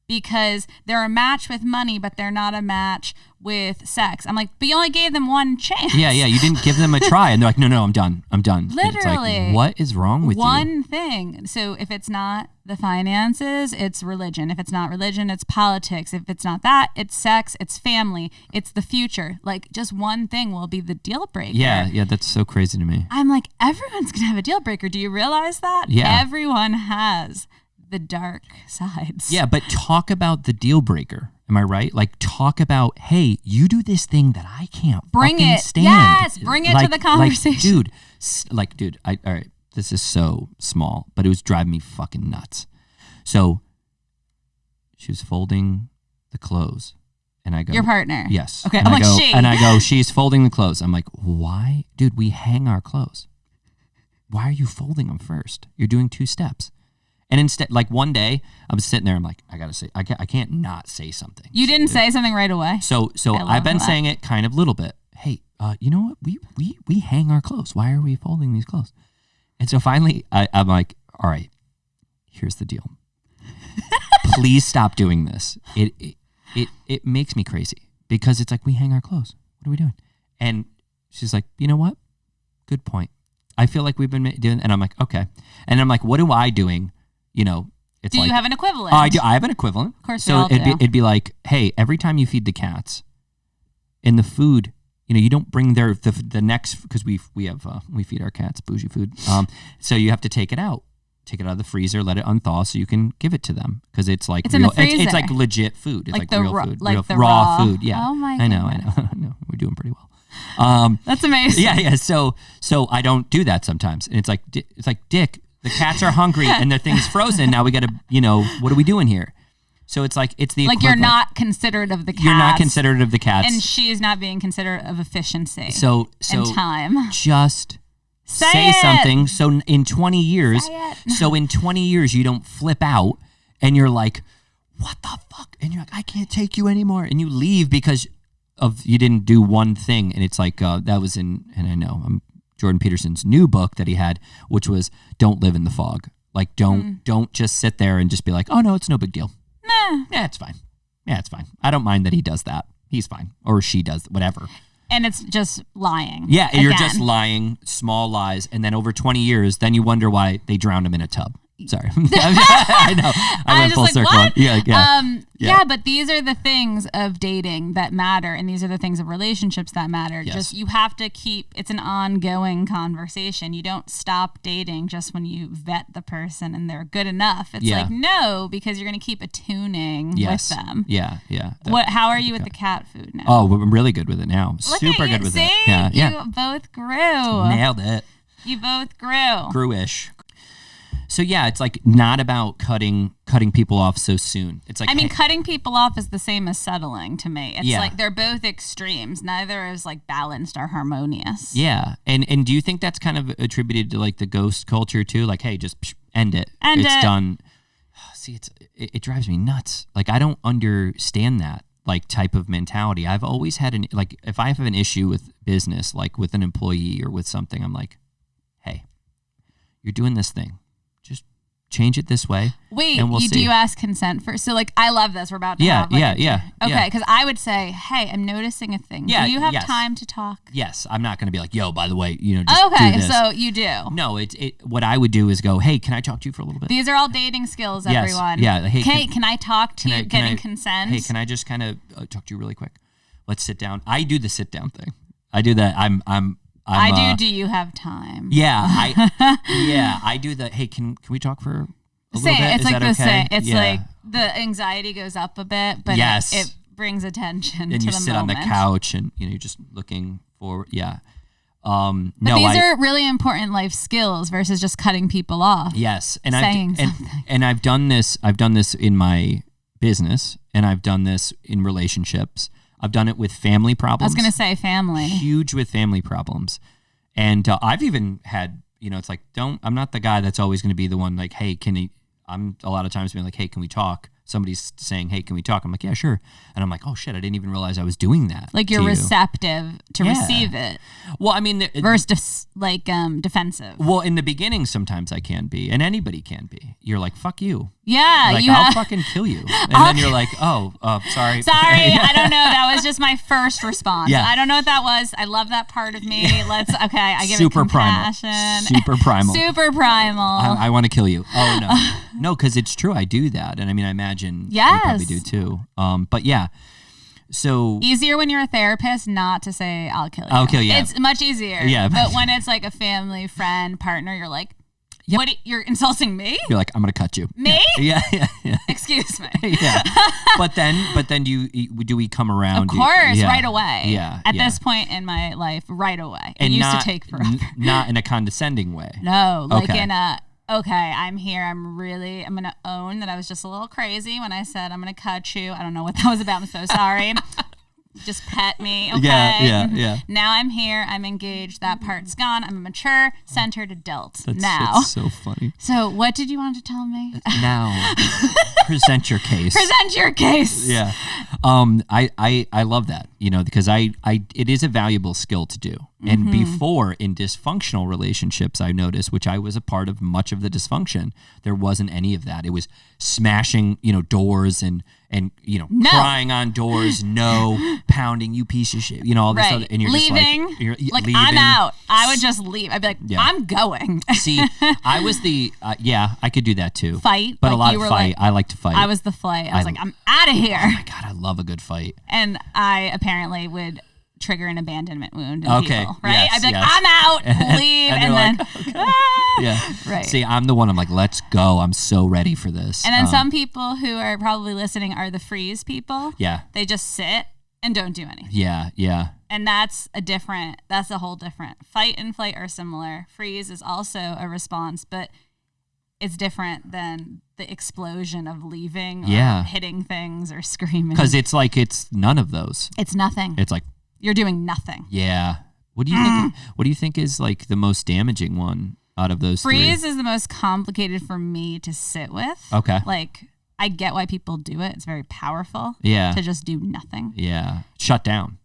because they're a match with money, but they're not a match with sex. I'm like, but you only gave them one chance. Yeah, you didn't give them a try. And they're like, no, I'm done. Literally. It's like, what is wrong with you? One thing. So if it's not the finances, it's religion. If it's not religion, it's politics. If it's not that, it's sex, it's family, it's the future. Like, just one thing will be the deal breaker. Yeah, that's so crazy to me. I'm like, everyone's going to have a deal breaker. Do you realize that? Yeah. Everyone has the dark sides. Yeah, but talk about the deal breaker. Am I right? Like, talk about, hey, you do this thing that I can't fucking stand. Yes, bring it to the conversation. Dude, all right, this is so small, but it was driving me fucking nuts. So she was folding the clothes, and I go, your partner? Yes. Okay, and I'm like, she. And I go, she's folding the clothes. I'm like, why? Dude, we hang our clothes. Why are you folding them first? You're doing 2 steps. And instead, like, one day, I was sitting there, I'm like, I gotta say, I can't not say something. You didn't say something right away? So I've been saying it kind of little bit. Hey, you know what? We hang our clothes. Why are we folding these clothes? And so finally, I'm like, all right, here's the deal. Please stop doing this. It makes me crazy because it's like, we hang our clothes. What are we doing? And she's like, you know what? Good point. I feel like we've been doing, and I'm like, okay. And I'm like, what am I doing? You know, it's do like, you have an equivalent? I do. I have an equivalent. Of course, so it'd be like, hey, every time you feed the cats, in the food, you know, you don't bring the next, because we feed our cats bougie food. So you have to take it out of the freezer, let it unthaw, so you can give it to them because it's like it's real. In the freezer. It's like legit food. It's like real food, like real the raw food. Yeah, oh my I goodness. know. We're doing pretty well. That's amazing. Yeah. So I don't do that sometimes, and it's like Dick, the cats are hungry and their thing's frozen. Now we got to, you know, what are we doing here? So it's like it's the like equivalent. You're not considerate of the cats. You're not considerate of the cats, and she's not being considerate of efficiency. So and time. Just say something. So in 20 years, you don't flip out and you're like, what the fuck? And you're like, I can't take you anymore, and you leave because you didn't do one thing. And it's like that was and I know Jordan Peterson's new book that he had, which was Don't Live in the Fog. Like don't just sit there and just be like, oh no, it's no big deal. Nah. Yeah, it's fine. I don't mind that he does that. He's fine, or she does, whatever. And it's just lying. Yeah, again. You're just lying, small lies, and then over 20 years, then you wonder why they drowned him in a tub. Sorry. I know. I went full circle. What? Yeah. But these are the things of dating that matter, and these are the things of relationships that matter. Yes. Just you have to it's an ongoing conversation. You don't stop dating just when you vet the person and they're good enough. It's like, no, because you're going to keep attuning with them. Yeah. How are you with the cat food now? Oh, I'm really good with it now. Super good with it. Yeah. You both grew. Nailed it. You both grew. Grew-ish. So yeah, it's like not about cutting people off so soon. It's like cutting people off is the same as settling to me. It's like they're both extremes. Neither is like balanced or harmonious. Yeah, and do you think that's kind of attributed to like the ghost culture too? Like, hey, just end it. It's done. See, it drives me nuts. Like I don't understand that like type of mentality. I've always had if I have an issue with business, like with an employee or with something, I'm like, hey, you're doing this thing. Change it this way. Wait, and do you ask consent first? So like, I love this. We're about to have Okay, because I would say, hey, I'm noticing a thing. Do you have time to talk? Yes, I'm not going to be like, yo, by the way, just do this. So you do. No, what I would do is go, hey, can I talk to you for a little bit? These are all dating skills, everyone. Yeah. Hey, can I talk to you? Getting consent. Hey, can I just kind of talk to you really quick? Let's sit down. I do the sit down thing. I do that. Do you have time? Yeah, I do the. Hey, can we talk for a little bit? It's Is like that okay? It's like the anxiety goes up a bit, but it brings attention. Then to you the sit moment. on the couch and you're just looking forward. Yeah. But these are really important life skills versus just cutting people off. Yes, and I've done this. I've done this in my business, and I've done this in relationships. I've done it with family problems. I was going to say family. Huge with family problems. And I've even had, it's like, I'm not the guy that's always going to be the one like, hey, I'm a lot of times being like, hey, can we talk? Somebody's saying, hey, can we talk? I'm like, yeah, sure. And I'm like, oh shit, I didn't even realize I was doing that. Like you're receptive to receive it. Well, I mean, versus defensive. Well, in the beginning, sometimes I can be, and anybody can be. You're like, fuck you. Yeah. Like, I'll fucking kill you. And then you're like, oh, sorry. Sorry, I don't know. That was just my first response. Yeah. I don't know what that was. I love that part of me. I give it compassion. Super primal. Super primal. I want to kill you. Oh, no. No, because it's true. I do that. And I mean, I imagine you probably do too. But yeah. So easier when you're a therapist not to say I'll kill you. I'll kill you. It's much easier. Yeah. But when it's like a family, friend, partner, you're like, what? You're insulting me? You're like, I'm gonna cut you. Me? Yeah. Excuse me. Yeah. But then do we come around? Of course, right away. Yeah. At this point in my life, right away. And it used to take forever. Not in a condescending way. No, in a. Okay, I'm here. I'm going to own that I was just a little crazy when I said I'm going to cut you. I don't know what that was about. I'm so sorry. Just pet me. Okay. Yeah. Now I'm here. I'm engaged. That part's gone. I'm a mature, centered adult now. That's so funny. So what did you want to tell me? Now, present your case. Present your case. Yeah. I love that, because it is a valuable skill to do. And before, in dysfunctional relationships, I noticed, which I was a part of much of the dysfunction, there wasn't any of that. It was smashing, doors and No. crying on doors, no, pounding, you piece of shit, all this other, and you're leaving. just you're leaving. I'm out. I would just leave. I'd be like, I'm going. See, I was the, I could do that too. Fight. But like a lot you of were fight. I like to fight. I was the flight. I was like, I'm out of here. Oh my God, I love a good fight. And I apparently would trigger an abandonment wound in people, right? Yes, I'd be like, I'm out, leave, and then, yeah. Right. See, I'm the one, I'm like, let's go. I'm so ready for this. And then some people who are probably listening are the freeze people. Yeah. They just sit and don't do anything. Yeah, yeah. And that's a whole different. Fight and flight are similar. Freeze is also a response, but it's different than the explosion of leaving or hitting things or screaming. Because it's none of those. It's nothing. It's like, you're doing nothing. Yeah. What do you think? What do you think is like the most damaging one out of those Freeze three? is the most complicated for me to sit with. Okay. Like, I get why people do it. It's very powerful. Yeah. To just do nothing. Yeah. Shut down.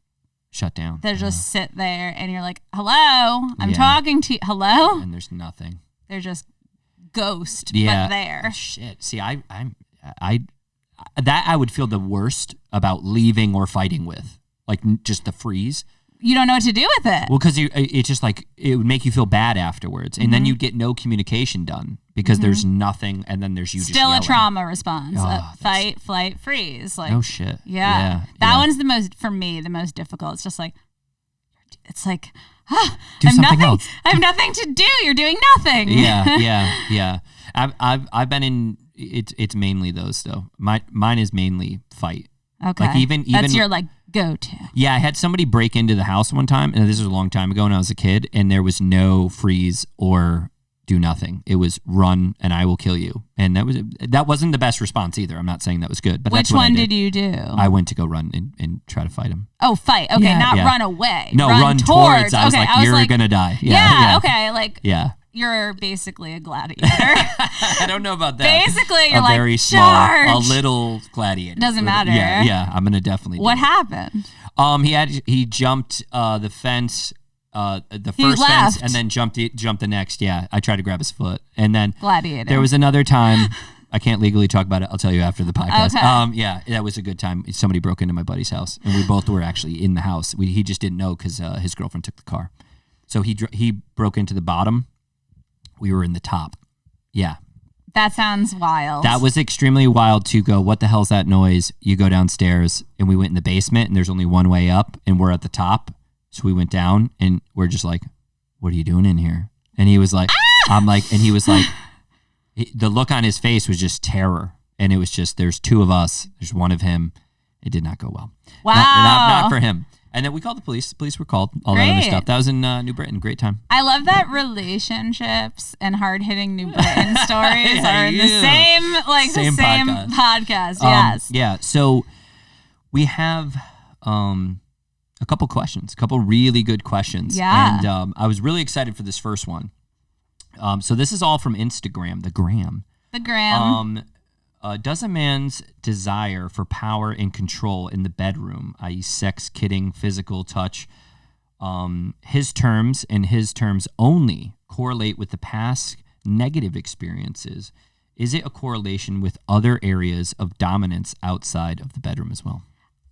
They just sit there and you're like, hello, I'm talking to you. Hello? And there's nothing. They're just ghost, but there. Shit. See, I would feel the worst about leaving or fighting with. Like just the freeze. You don't know what to do with it. Well, because it's just like it would make you feel bad afterwards, and then you'd get no communication done because there's nothing, and then there's you still just yelling. A trauma response. Oh, fight, flight, freeze. Like no shit. Yeah, that one's the most difficult. It's just like do something else. I have nothing to do. You're doing nothing. Yeah. I've been in. It's mainly those though. Mine is mainly fight. Okay. Like even that's your like go-to. Yeah, I had somebody break into the house one time, and this was a long time ago when I was a kid, and there was no freeze or do nothing. It was run and I will kill you. And that wasn't the best response either. I'm not saying that was good, but which that's what one I did. did you do? I went to go run and try to fight him. Oh, fight. Okay, not run away. No, run towards. I was like, you're gonna die. Yeah. Okay. Like. Yeah. You're basically a gladiator. I don't know about that. Basically, you're very small, charge. A little gladiator. Doesn't matter. Yeah. I'm gonna definitely. What happened? He jumped the fence, the first fence, and then jumped the next. Yeah, I tried to grab his foot, and then gladiator. There was another time. I can't legally talk about it. I'll tell you after the podcast. Okay. Yeah, that was a good time. Somebody broke into my buddy's house, and we both were actually in the house. He just didn't know because his girlfriend took the car. So he broke into the bottom. We were in the top. Yeah. That sounds wild. That was extremely wild to go, what the hell's that noise? You go downstairs, and we went in the basement, and there's only one way up, and we're at the top. So we went down, and we're just like, what are you doing in here? And he was like, I'm like, and he was like, the look on his face was just terror. And it was just, there's two of us. There's one of him. It did not go well. Wow. Not for him. And then we called the police. The police were called. All that other stuff. That was in New Britain. Great time. I love that relationships and hard-hitting New Britain stories are in the same podcast. Yes. Yeah. So we have a couple questions, a couple really good questions. Yeah. And I was really excited for this first one. So this is all from Instagram, the gram. The gram. Does a man's desire for power and control in the bedroom, i.e. sex, kidding, physical touch, his terms and his terms only correlate with the past negative experiences? Is it a correlation with other areas of dominance outside of the bedroom as well?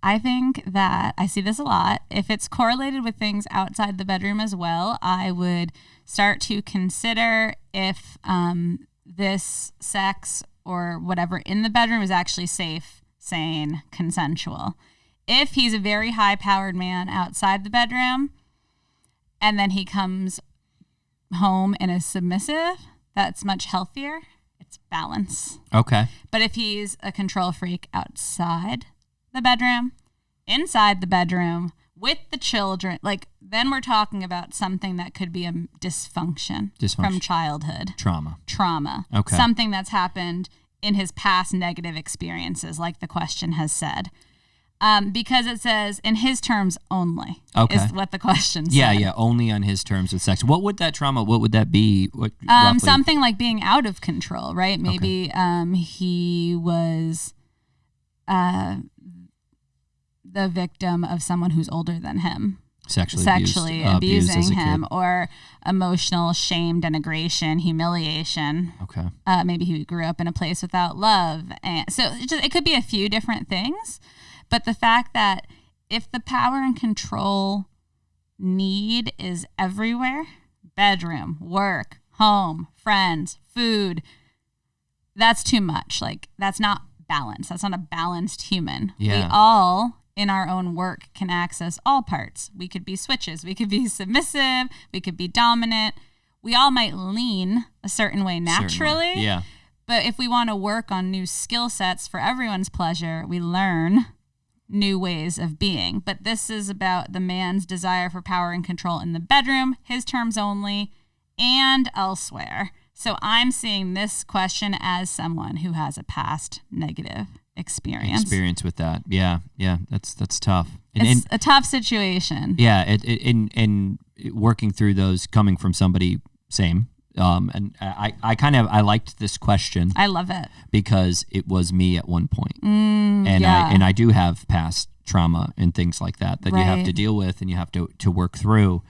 I think that I see this a lot. If it's correlated with things outside the bedroom as well, I would start to consider if this sex or whatever in the bedroom is actually safe, sane, consensual. If he's a very high-powered man outside the bedroom and then he comes home and is submissive, that's much healthier. It's balance. Okay. But if he's a control freak outside the bedroom, inside the bedroom, with the children, like then we're talking about something that could be a dysfunction. From childhood. Trauma. Okay. Something that's happened in his past negative experiences, like the question has said. Because it says in his terms only is what the question said. Yeah, only on his terms with sex. What would that trauma, what would that be? Something like being out of control, right? Maybe he was the victim of someone who's older than him. Sexually abusing as a him, kid. or emotional shame, denigration, humiliation. Okay. Maybe he grew up in a place without love. And so it could be a few different things. But the fact that if the power and control need is everywhere, bedroom, work, home, friends, food, that's too much. Like, that's not balanced. That's not a balanced human. Yeah. We all, in our own work, can access all parts. We could be switches. We could be submissive. We could be dominant. We all might lean a certain way naturally. Certainly. Yeah. But if we want to work on new skill sets for everyone's pleasure, we learn new ways of being. But this is about the man's desire for power and control in the bedroom, his terms only, and elsewhere. So I'm seeing this question as someone who has a past negative experience with that. Yeah. That's tough. It's a tough situation. Yeah. And working through those, coming from somebody same. And I liked this question. I love it because it was me at one point. I do have past trauma and things like that you have to deal with and you have to work through.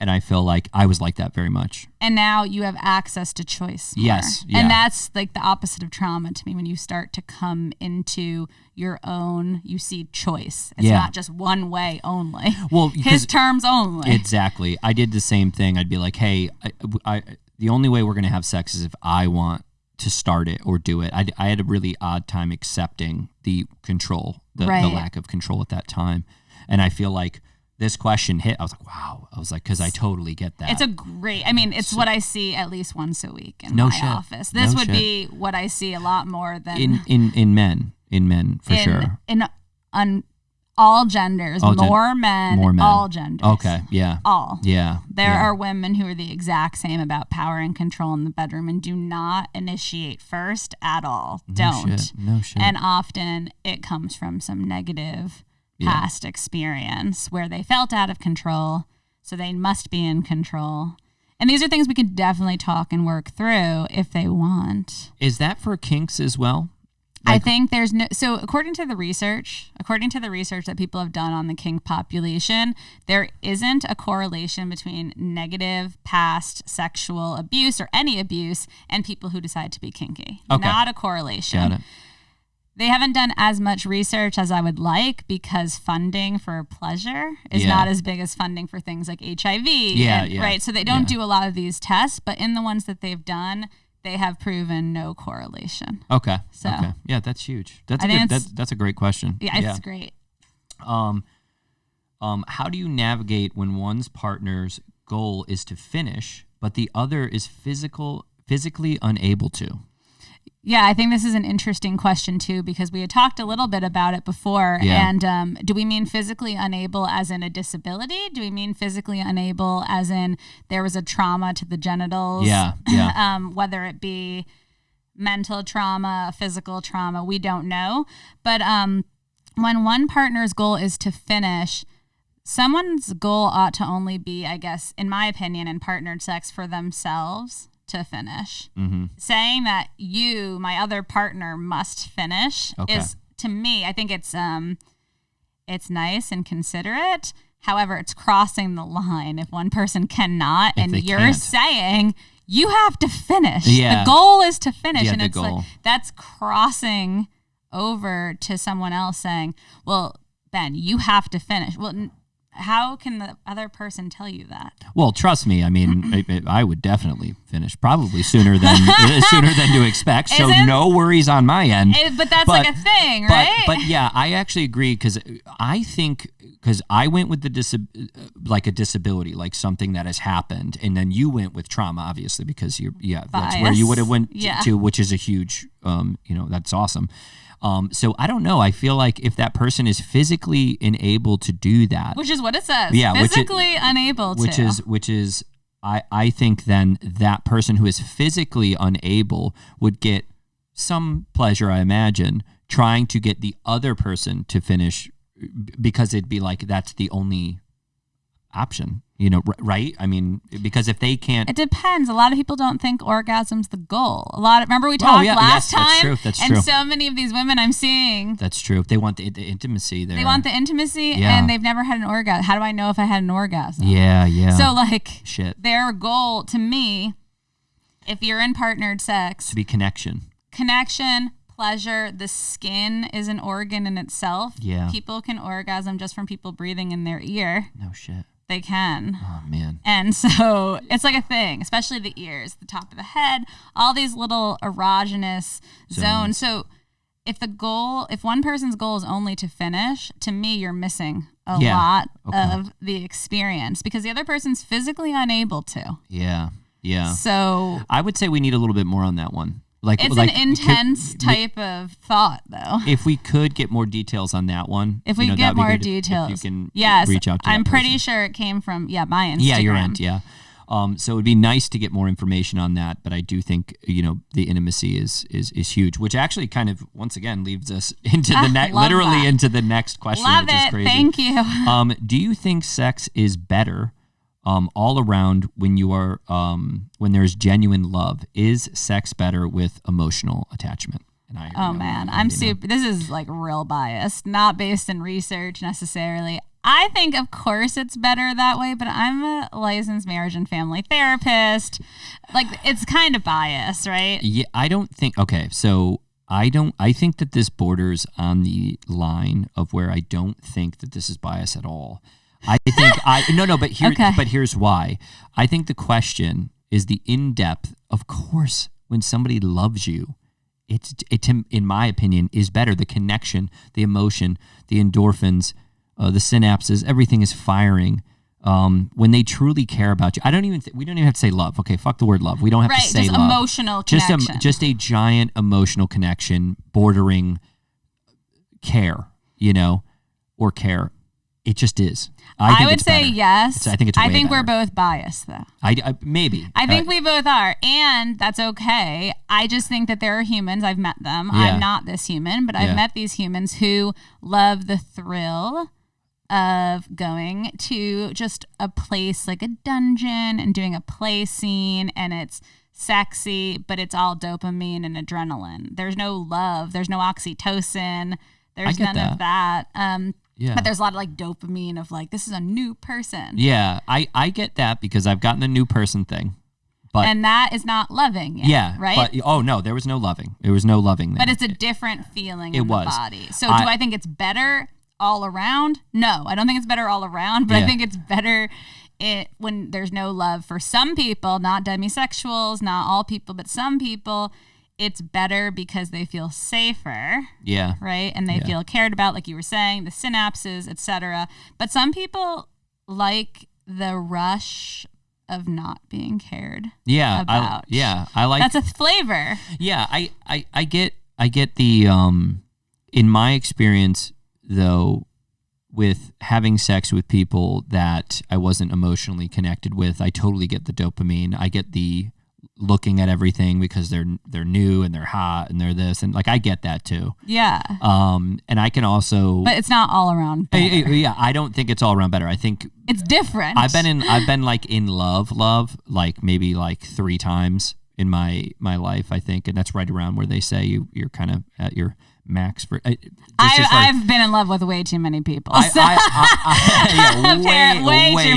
And I feel like I was like that very much. And now you have access to choice more. Yes. Yeah. And that's like the opposite of trauma to me. When you start to come into your own, you see choice. It's not just one way only. Well, his terms only. Exactly. I did the same thing. I'd be like, hey, the only way we're going to have sex is if I want to start it or do it. I had a really odd time accepting the control, the lack of control at that time. And I feel like this question hit, I was like, wow. I was like, because I totally get that. It's what I see at least once a week in my office. This would be what I see a lot more than in men for sure. On all genders, more men, all genders. Okay, yeah. All. Yeah. There are women who are the exact same about power and control in the bedroom and do not initiate first at all. No shit. And often it comes from some negative past experience where they felt out of control, so they must be in control. And these are things we could definitely talk and work through if they want. Is that for kinks as well? I think there's so according to the research that people have done on the kink population, there isn't a correlation between negative past sexual abuse or any abuse and people who decide to be kinky. Okay. Not a correlation. Got it. They haven't done as much research as I would like because funding for pleasure is not as big as funding for things like HIV. Right. So they don't do a lot of these tests, but in the ones that they've done, they have proven no correlation. Okay. So, okay. Yeah, that's huge. That's a great question. Yeah, it's great. How do you navigate when one's partner's goal is to finish, but the other is physically unable to? Yeah, I think this is an interesting question, too, because we had talked a little bit about it before. Yeah. And do we mean physically unable as in a disability? Do we mean physically unable as in there was a trauma to the genitals? Yeah. Whether it be mental trauma, physical trauma, we don't know. But when one partner's goal is to finish, someone's goal ought to only be, I guess, in my opinion, in partnered sex for themselves to finish. Mm-hmm. Saying that you, my other partner, must finish is, to me, I think it's nice and considerate. However, it's crossing the line if one person cannot and you're saying you have to finish. Yeah. The goal is to finish. Yeah, and the it's goal. like that's crossing over to someone else saying, well, Ben, you have to finish. Well, how can the other person tell you that? Well, trust me. I mean, I would definitely finish probably sooner than to expect. So no worries on my end. But that's like a thing, right? But yeah, I actually agree because I went with the like a disability, like something that has happened, and then you went with trauma, obviously, because that's where you would have went to, which is a huge, that's awesome. So I don't know. I feel like if that person is physically unable to do that, which is what it says, physically unable to, which is, I think then that person who is physically unable would get some pleasure, I imagine, trying to get the other person to finish because it'd be like, that's the only, option, right? I mean, because if they can't, it depends. A lot of people don't think orgasm's the goal. Remember we talked last time? That's true. And so many of these women I'm seeing. That's true. They want the intimacy there. They want the intimacy and they've never had an orgasm. How do I know if I had an orgasm? Yeah. So shit. Their goal to me, if you're in partnered sex, to be connection, pleasure, the skin is an organ in itself. Yeah. People can orgasm just from people breathing in their ear. No shit. They can. Oh, man. And so it's like a thing, especially the ears, the top of the head, all these little erogenous zones. So if one person's goal is only to finish, to me, you're missing a lot of the experience because the other person's physically unable to. Yeah. So I would say we need a little bit more on that one. It's an intense type of thought, though. If we could get more details on that one. If we get more details. If you can yes, reach out to I'm that pretty person. sure it came from, my Instagram. Yeah, your end, yeah. So it would be nice to get more information on that, but I do think, the intimacy is huge, which actually kind of, once again, leads us into into the next question, Love which is it. crazy. Thank you. Do you think sex is better all around when you are when there's genuine love? Is sex better with emotional attachment? And I'm super. This is real biased, not based in research necessarily. I think, of course, it's better that way, but I'm a licensed marriage and family therapist. It's kind of biased, right? Yeah, I don't think. Okay, so I think that this borders on the line of where I don't think that this is bias at all. I think but here's why. I think the question is the in-depth. Of course, when somebody loves you, it in my opinion is better. The connection, the emotion, the endorphins, the synapses, everything is firing. When they truly care about you. We don't even have to say love. Okay, fuck the word love. We don't have to say just love. Emotional connection. Just a giant emotional connection bordering care, or care. It just is. I would say yes. I think it's. I think better. we're both biased, though. Maybe. I think we both are, and that's okay. I just think that there are humans. I've met them. Yeah. I'm not this human, but I've met these humans who love the thrill of going to just a place like a dungeon and doing a play scene, and it's sexy, but it's all dopamine and adrenaline. There's no love. There's no oxytocin. There's none of that. Yeah. But there's a lot of dopamine of this is a new person. Yeah, I get that because I've gotten the new person thing. And that is not loving yet, yeah, right? But, no, there was no loving. There was no loving there. But it's a different feeling in the body. So do I think it's better all around? No, I don't think it's better all around, but I think it's better when there's no love for some people, not demisexuals, not all people, but some people. It's better because they feel safer. Yeah. Right? And they feel cared about, like you were saying, the synapses, etc. But some people like the rush of not being cared about. I like that's a flavor. Yeah, I get the in my experience though, with having sex with people that I wasn't emotionally connected with, I totally get the dopamine. I get the looking at everything because they're new and they're hot and they're this and I get that too. Yeah. And I can also, but it's not all around better. Yeah, I don't think it's all around better. I think it's different. I've been in love maybe 3 times in my life, I think, and that's right around where they say you're kind of at your max for. I've been in love with way too many people. Way too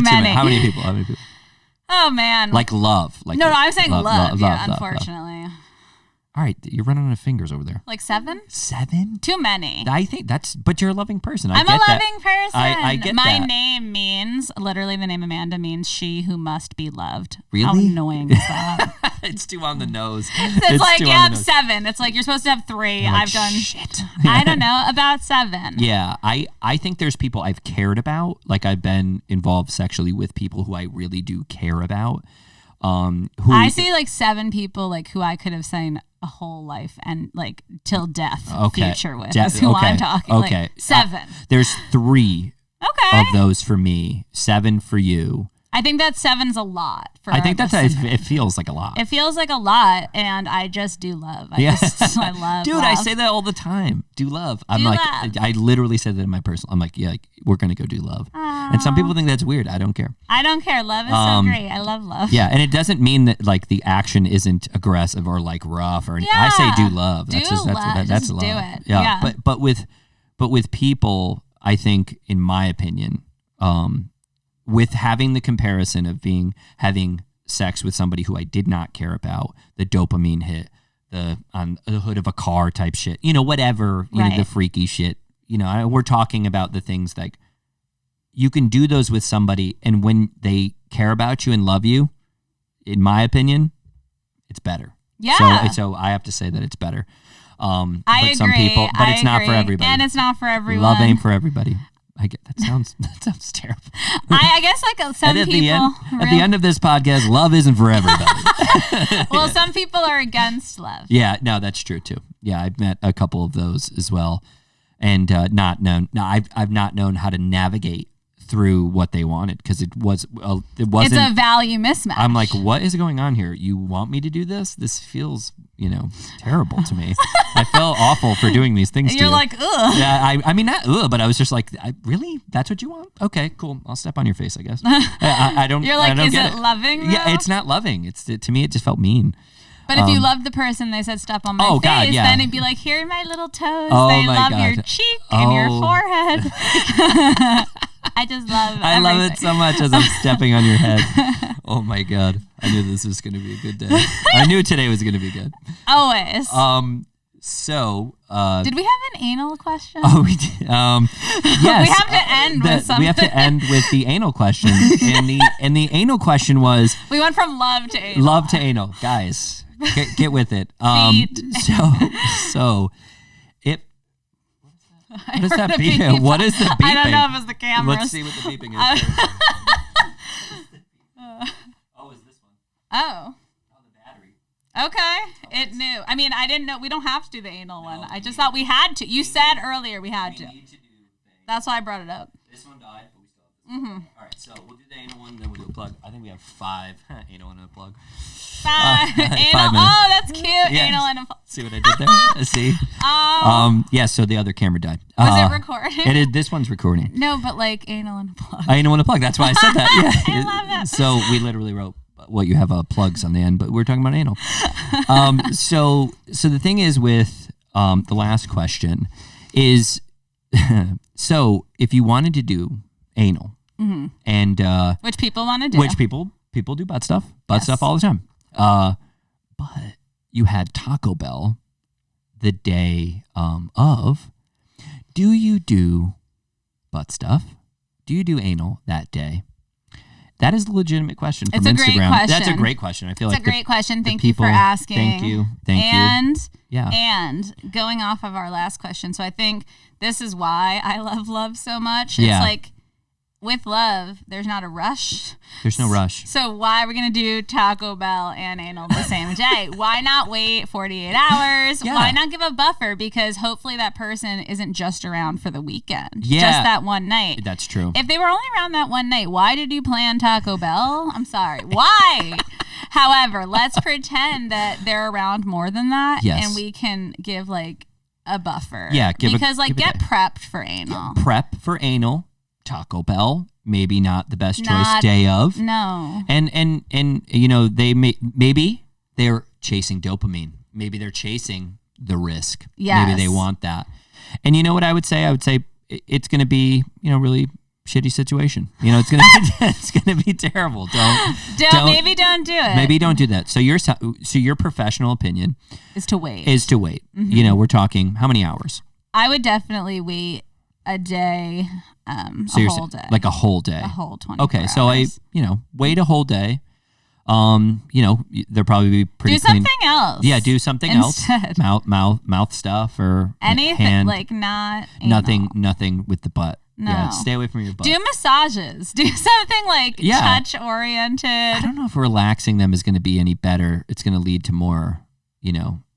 many. How many people? Oh man! Love. No, I'm saying love. Love, unfortunately. Love. All right, you're running out of fingers over there. 7? 7? Too many. I think but you're a loving person. I'm a loving person. I get My that. name means, literally the name Amanda means she who must be loved. Really? How annoying is that? It's too on the nose. It's 7. It's you're supposed to have 3. I've done shit. I don't know, about 7. Yeah, I think there's people I've cared about. I've been involved sexually with people who I really do care about. I see 7 people who I could have seen a whole life and till death future with is who I'm talking. Okay. 7. There's 3 of those for me, 7 for you. I think that 7's a lot for I think it feels like a lot. It feels like a lot, and I just do love. I love Dude, love. I say that all the time. Do love. I'm love. I literally said that in my personal. I'm yeah, we're going to go do love. And some people think that's weird. I don't care. I don't care. Love is so great. I love love. Yeah, and it doesn't mean that like the action isn't aggressive or like rough or anything. I say do love. That's love. That's love. Do it. Yeah. But with people, I think, in my opinion, with having the comparison of having sex with somebody who I did not care about, the dopamine hit, the on the hood of a car type shit, whatever, the freaky shit. We're talking about the things like you can do those with somebody, and when they care about you and love you, in my opinion, it's better. Yeah. So I have to say that it's better. I agree. Some people, but it's not for everybody. And it's not for everyone. Love ain't for everybody. I get that sounds terrible. I guess like some people. At the end of this podcast, love isn't for everybody. Well, some people are against love. Yeah, no, that's true too. Yeah, I've met a couple of those as well, and I've not known how to navigate through what they wanted because it wasn't. It's a value mismatch. I'm like, what is going on here? You want me to do this? This feels terrible to me. I felt awful for doing these things to you. You're like, ugh. Yeah, I mean, not ugh, but I was just like, really? That's what you want? Okay, cool. I'll step on your face, I guess. I don't. You're like, I don't is get it loving? Though? Yeah, it's not loving. To me, it just felt mean. But if you loved the person, they said step on my face, God, yeah. then it'd be like, here are my little toes. Oh, they my love God. your cheek and your forehead. I just love I love it so much as I'm stepping on your head. Oh my God. I knew this was going to be a good day. I knew today was going to be good. Always. So did we have an anal question? Oh, we did. Yes. We have to end with something. We have to end with the anal question. And the anal question was, we went from love to anal. Love to anal. Guys, get with it. So it what is that beeping? What is the beeping? I don't know if it's the camera. Let's see what the beeping is. Oh, is this one? Oh. The battery. Okay. It knew. I mean, I didn't know. We don't have to do the anal one. I just thought we had to. You said earlier we had to. Need to do things. That's why I brought it up. This one died, but we still have this one. All right, so we'll do the anal one, then we'll do a plug. I think we have 5 anal and a plug. 5 anal. 5 minutes. Oh, that's cute. Yeah. Anal and a plug. See what I did there? See? Yeah, so the other camera died. Was it recording? This one's recording. No, but like anal and a plug. Anal and a plug. That's why I said that. Yeah. I love that. So we literally wrote you have plugs on the end, but we're talking about anal. So the thing is with the last question is, so if you wanted to do anal, and which people want to do, which people do butt stuff all the time, but you had Taco Bell the day of, do you do butt stuff? Do you do anal that day? That is a legitimate question from Instagram. Great question. That's a great question. I feel like it's a great question. Thank you for asking. Thank you. And going off of our last question, so I think this is why I love love so much. Yeah. It's like with love, there's not a rush. There's no rush. So why are we going to do Taco Bell and anal the same day? Why not wait 48 hours? Yeah. Why not give a buffer? Because hopefully that person isn't just around for the weekend. Yeah. Just that one night. That's true. If they were only around that one night, why did you plan Taco Bell? I'm sorry. Why? However, let's pretend that they're around more than that. Yes. And we can give like a buffer. Yeah. Get prepped for anal. Prep for anal. Taco Bell, maybe not the best choice day of. No. And they maybe they're chasing dopamine. Maybe they're chasing the risk. Yes. Maybe they want that. And you know what I would say? I would say it's going to be, really shitty situation. It's going to be terrible. Maybe don't do it. Maybe don't do that. So your professional opinion is to wait. Mm-hmm. We're talking how many hours? I would definitely wait a day. So a whole day. Like a whole day. A whole 24 Okay, hours. so wait a whole day. They'll probably be pretty do clean. something else. Yeah, do something instead. else. Mouth stuff or anything hand. like not anal. Nothing with the butt. No. Yeah, stay away from your butt. Do massages. Do something like touch oriented. I don't know if relaxing them is going to be any better. It's going to lead to more,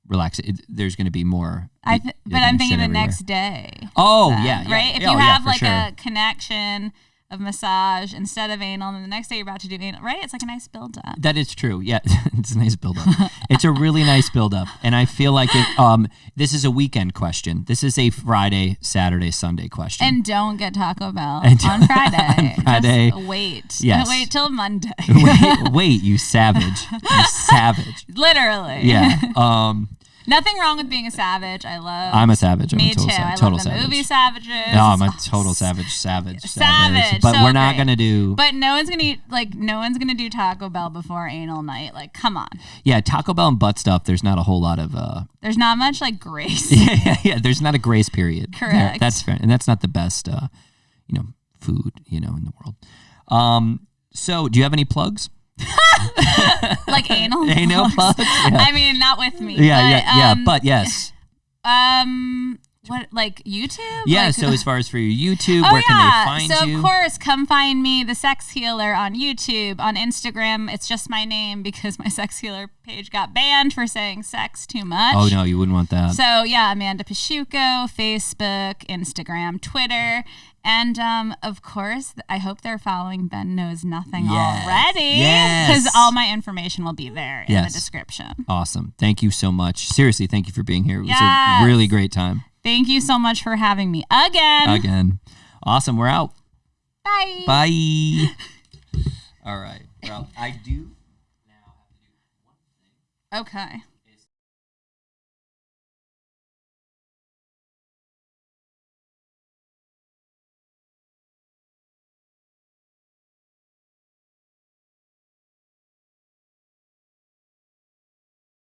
relax. There's going to be more. But I'm thinking the next day. Oh, then, yeah. Right? If you have like sure. a connection, of massage instead of anal, and then the next day you're about to do anal, right? It's like a nice build up. That is true. Yeah, it's a nice build up. It's a really nice build up, and I feel like this is a weekend question. This is a Friday, Saturday, Sunday question. And don't get Taco Bell on Friday. On Friday. Just wait. Yes. Wait till Monday. wait, you savage. You savage. Literally. Yeah. Nothing wrong with being a savage. I'm a savage. Me too. I total love the savage. movie Savages. No, I'm a total savage. Savage. But so we're not great. gonna do. But no one's gonna do Taco Bell before anal night. Like, come on. Yeah, Taco Bell and butt stuff. There's not a whole lot of. There's not much like grace. Yeah. There's not a grace period. Correct. That's fair, and that's not the best. Food. In the world. So, do you have any plugs? Like anal plugs? Yeah. I mean, not with me. But yes. What, like YouTube? Yeah, like, so as far as for your YouTube, where can they find you? So of course, come find me, The Sex Healer, on YouTube. On Instagram, it's just my name because my Sex Healer page got banned for saying sex too much. Oh no, you wouldn't want that. So yeah, Amanda Pasciucco, Facebook, Instagram, Twitter. And of course, I hope they're following Ben Knows Nothing already. Yes. Because all my information will be there in the description. Awesome. Thank you so much. Seriously, thank you for being here. It was a really great time. Thank you so much for having me again. Awesome. We're out. Bye. Bye. All right. Well, I do now have to do one thing. Okay.